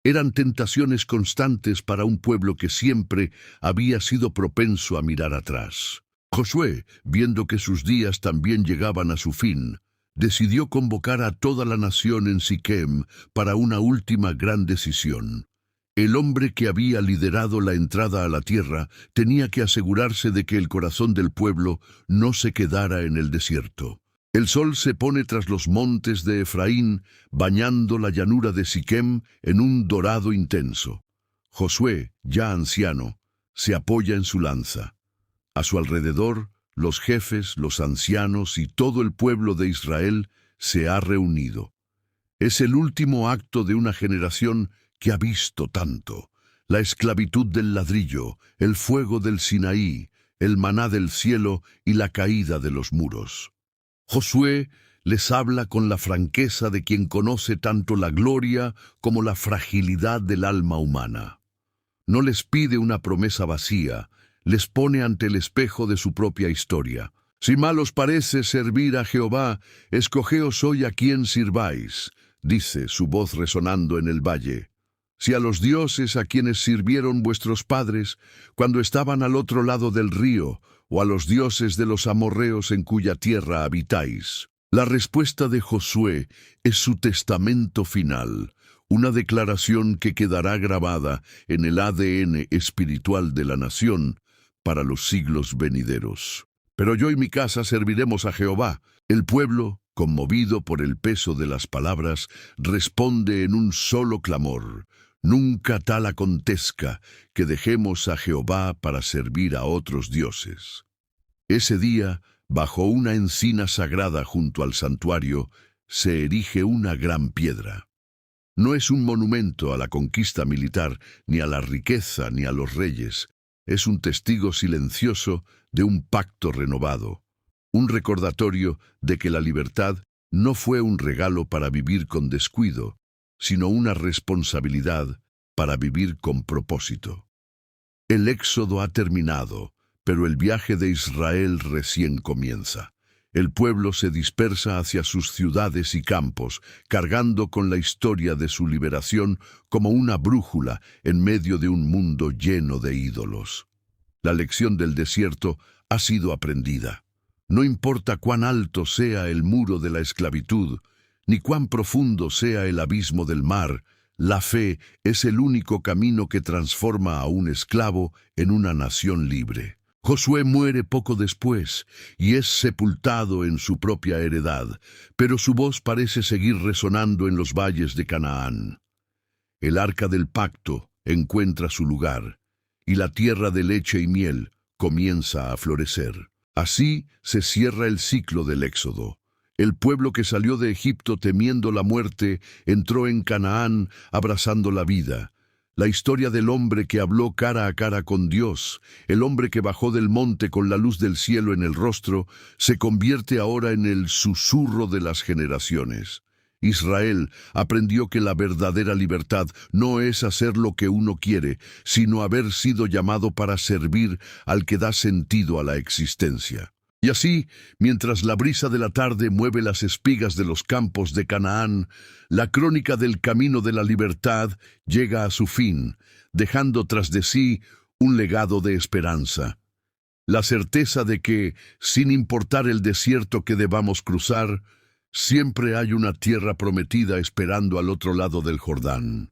Eran tentaciones constantes para un pueblo que siempre había sido propenso a mirar atrás. Josué, viendo que sus días también llegaban a su fin, decidió convocar a toda la nación en Siquem para una última gran decisión. El hombre que había liderado la entrada a la tierra tenía que asegurarse de que el corazón del pueblo no se quedara en el desierto. El sol se pone tras los montes de Efraín, bañando la llanura de Siquem en un dorado intenso. Josué, ya anciano, se apoya en su lanza. A su alrededor, los jefes, los ancianos y todo el pueblo de Israel se ha reunido. Es el último acto de una generación que ha visto tanto: la esclavitud del ladrillo, el fuego del Sinaí, el maná del cielo y la caída de los muros. Josué les habla con la franqueza de quien conoce tanto la gloria como la fragilidad del alma humana. No les pide una promesa vacía, les pone ante el espejo de su propia historia. Si mal os parece servir a Jehová, escogeos hoy a quien sirváis, dice su voz resonando en el valle. Si a los dioses a quienes sirvieron vuestros padres cuando estaban al otro lado del río, o a los dioses de los amorreos en cuya tierra habitáis. La respuesta de Josué es su testamento final, una declaración que quedará grabada en el ADN espiritual de la nación para los siglos venideros. Pero yo y mi casa serviremos a Jehová. El pueblo, conmovido por el peso de las palabras, responde en un solo clamor: nunca tal acontezca que dejemos a Jehová para servir a otros dioses. Ese día, bajo una encina sagrada junto al santuario, se erige una gran piedra. No es un monumento a la conquista militar, ni a la riqueza, ni a los reyes. Es un testigo silencioso de un pacto renovado, un recordatorio de que la libertad no fue un regalo para vivir con descuido, sino una responsabilidad para vivir con propósito. El éxodo ha terminado, pero el viaje de Israel recién comienza. El pueblo se dispersa hacia sus ciudades y campos, cargando con la historia de su liberación como una brújula en medio de un mundo lleno de ídolos. La lección del desierto ha sido aprendida. No importa cuán alto sea el muro de la esclavitud, ni cuán profundo sea el abismo del mar, la fe es el único camino que transforma a un esclavo en una nación libre. Josué muere poco después y es sepultado en su propia heredad, pero su voz parece seguir resonando en los valles de Canaán. El arca del pacto encuentra su lugar, y la tierra de leche y miel comienza a florecer. Así se cierra el ciclo del Éxodo. El pueblo que salió de Egipto temiendo la muerte entró en Canaán abrazando la vida. La historia del hombre que habló cara a cara con Dios, el hombre que bajó del monte con la luz del cielo en el rostro, se convierte ahora en el susurro de las generaciones. Israel aprendió que la verdadera libertad no es hacer lo que uno quiere, sino haber sido llamado para servir al que da sentido a la existencia. Y así, mientras la brisa de la tarde mueve las espigas de los campos de Canaán, la crónica del camino de la libertad llega a su fin, dejando tras de sí un legado de esperanza. La certeza de que, sin importar el desierto que debamos cruzar, siempre hay una tierra prometida esperando al otro lado del Jordán.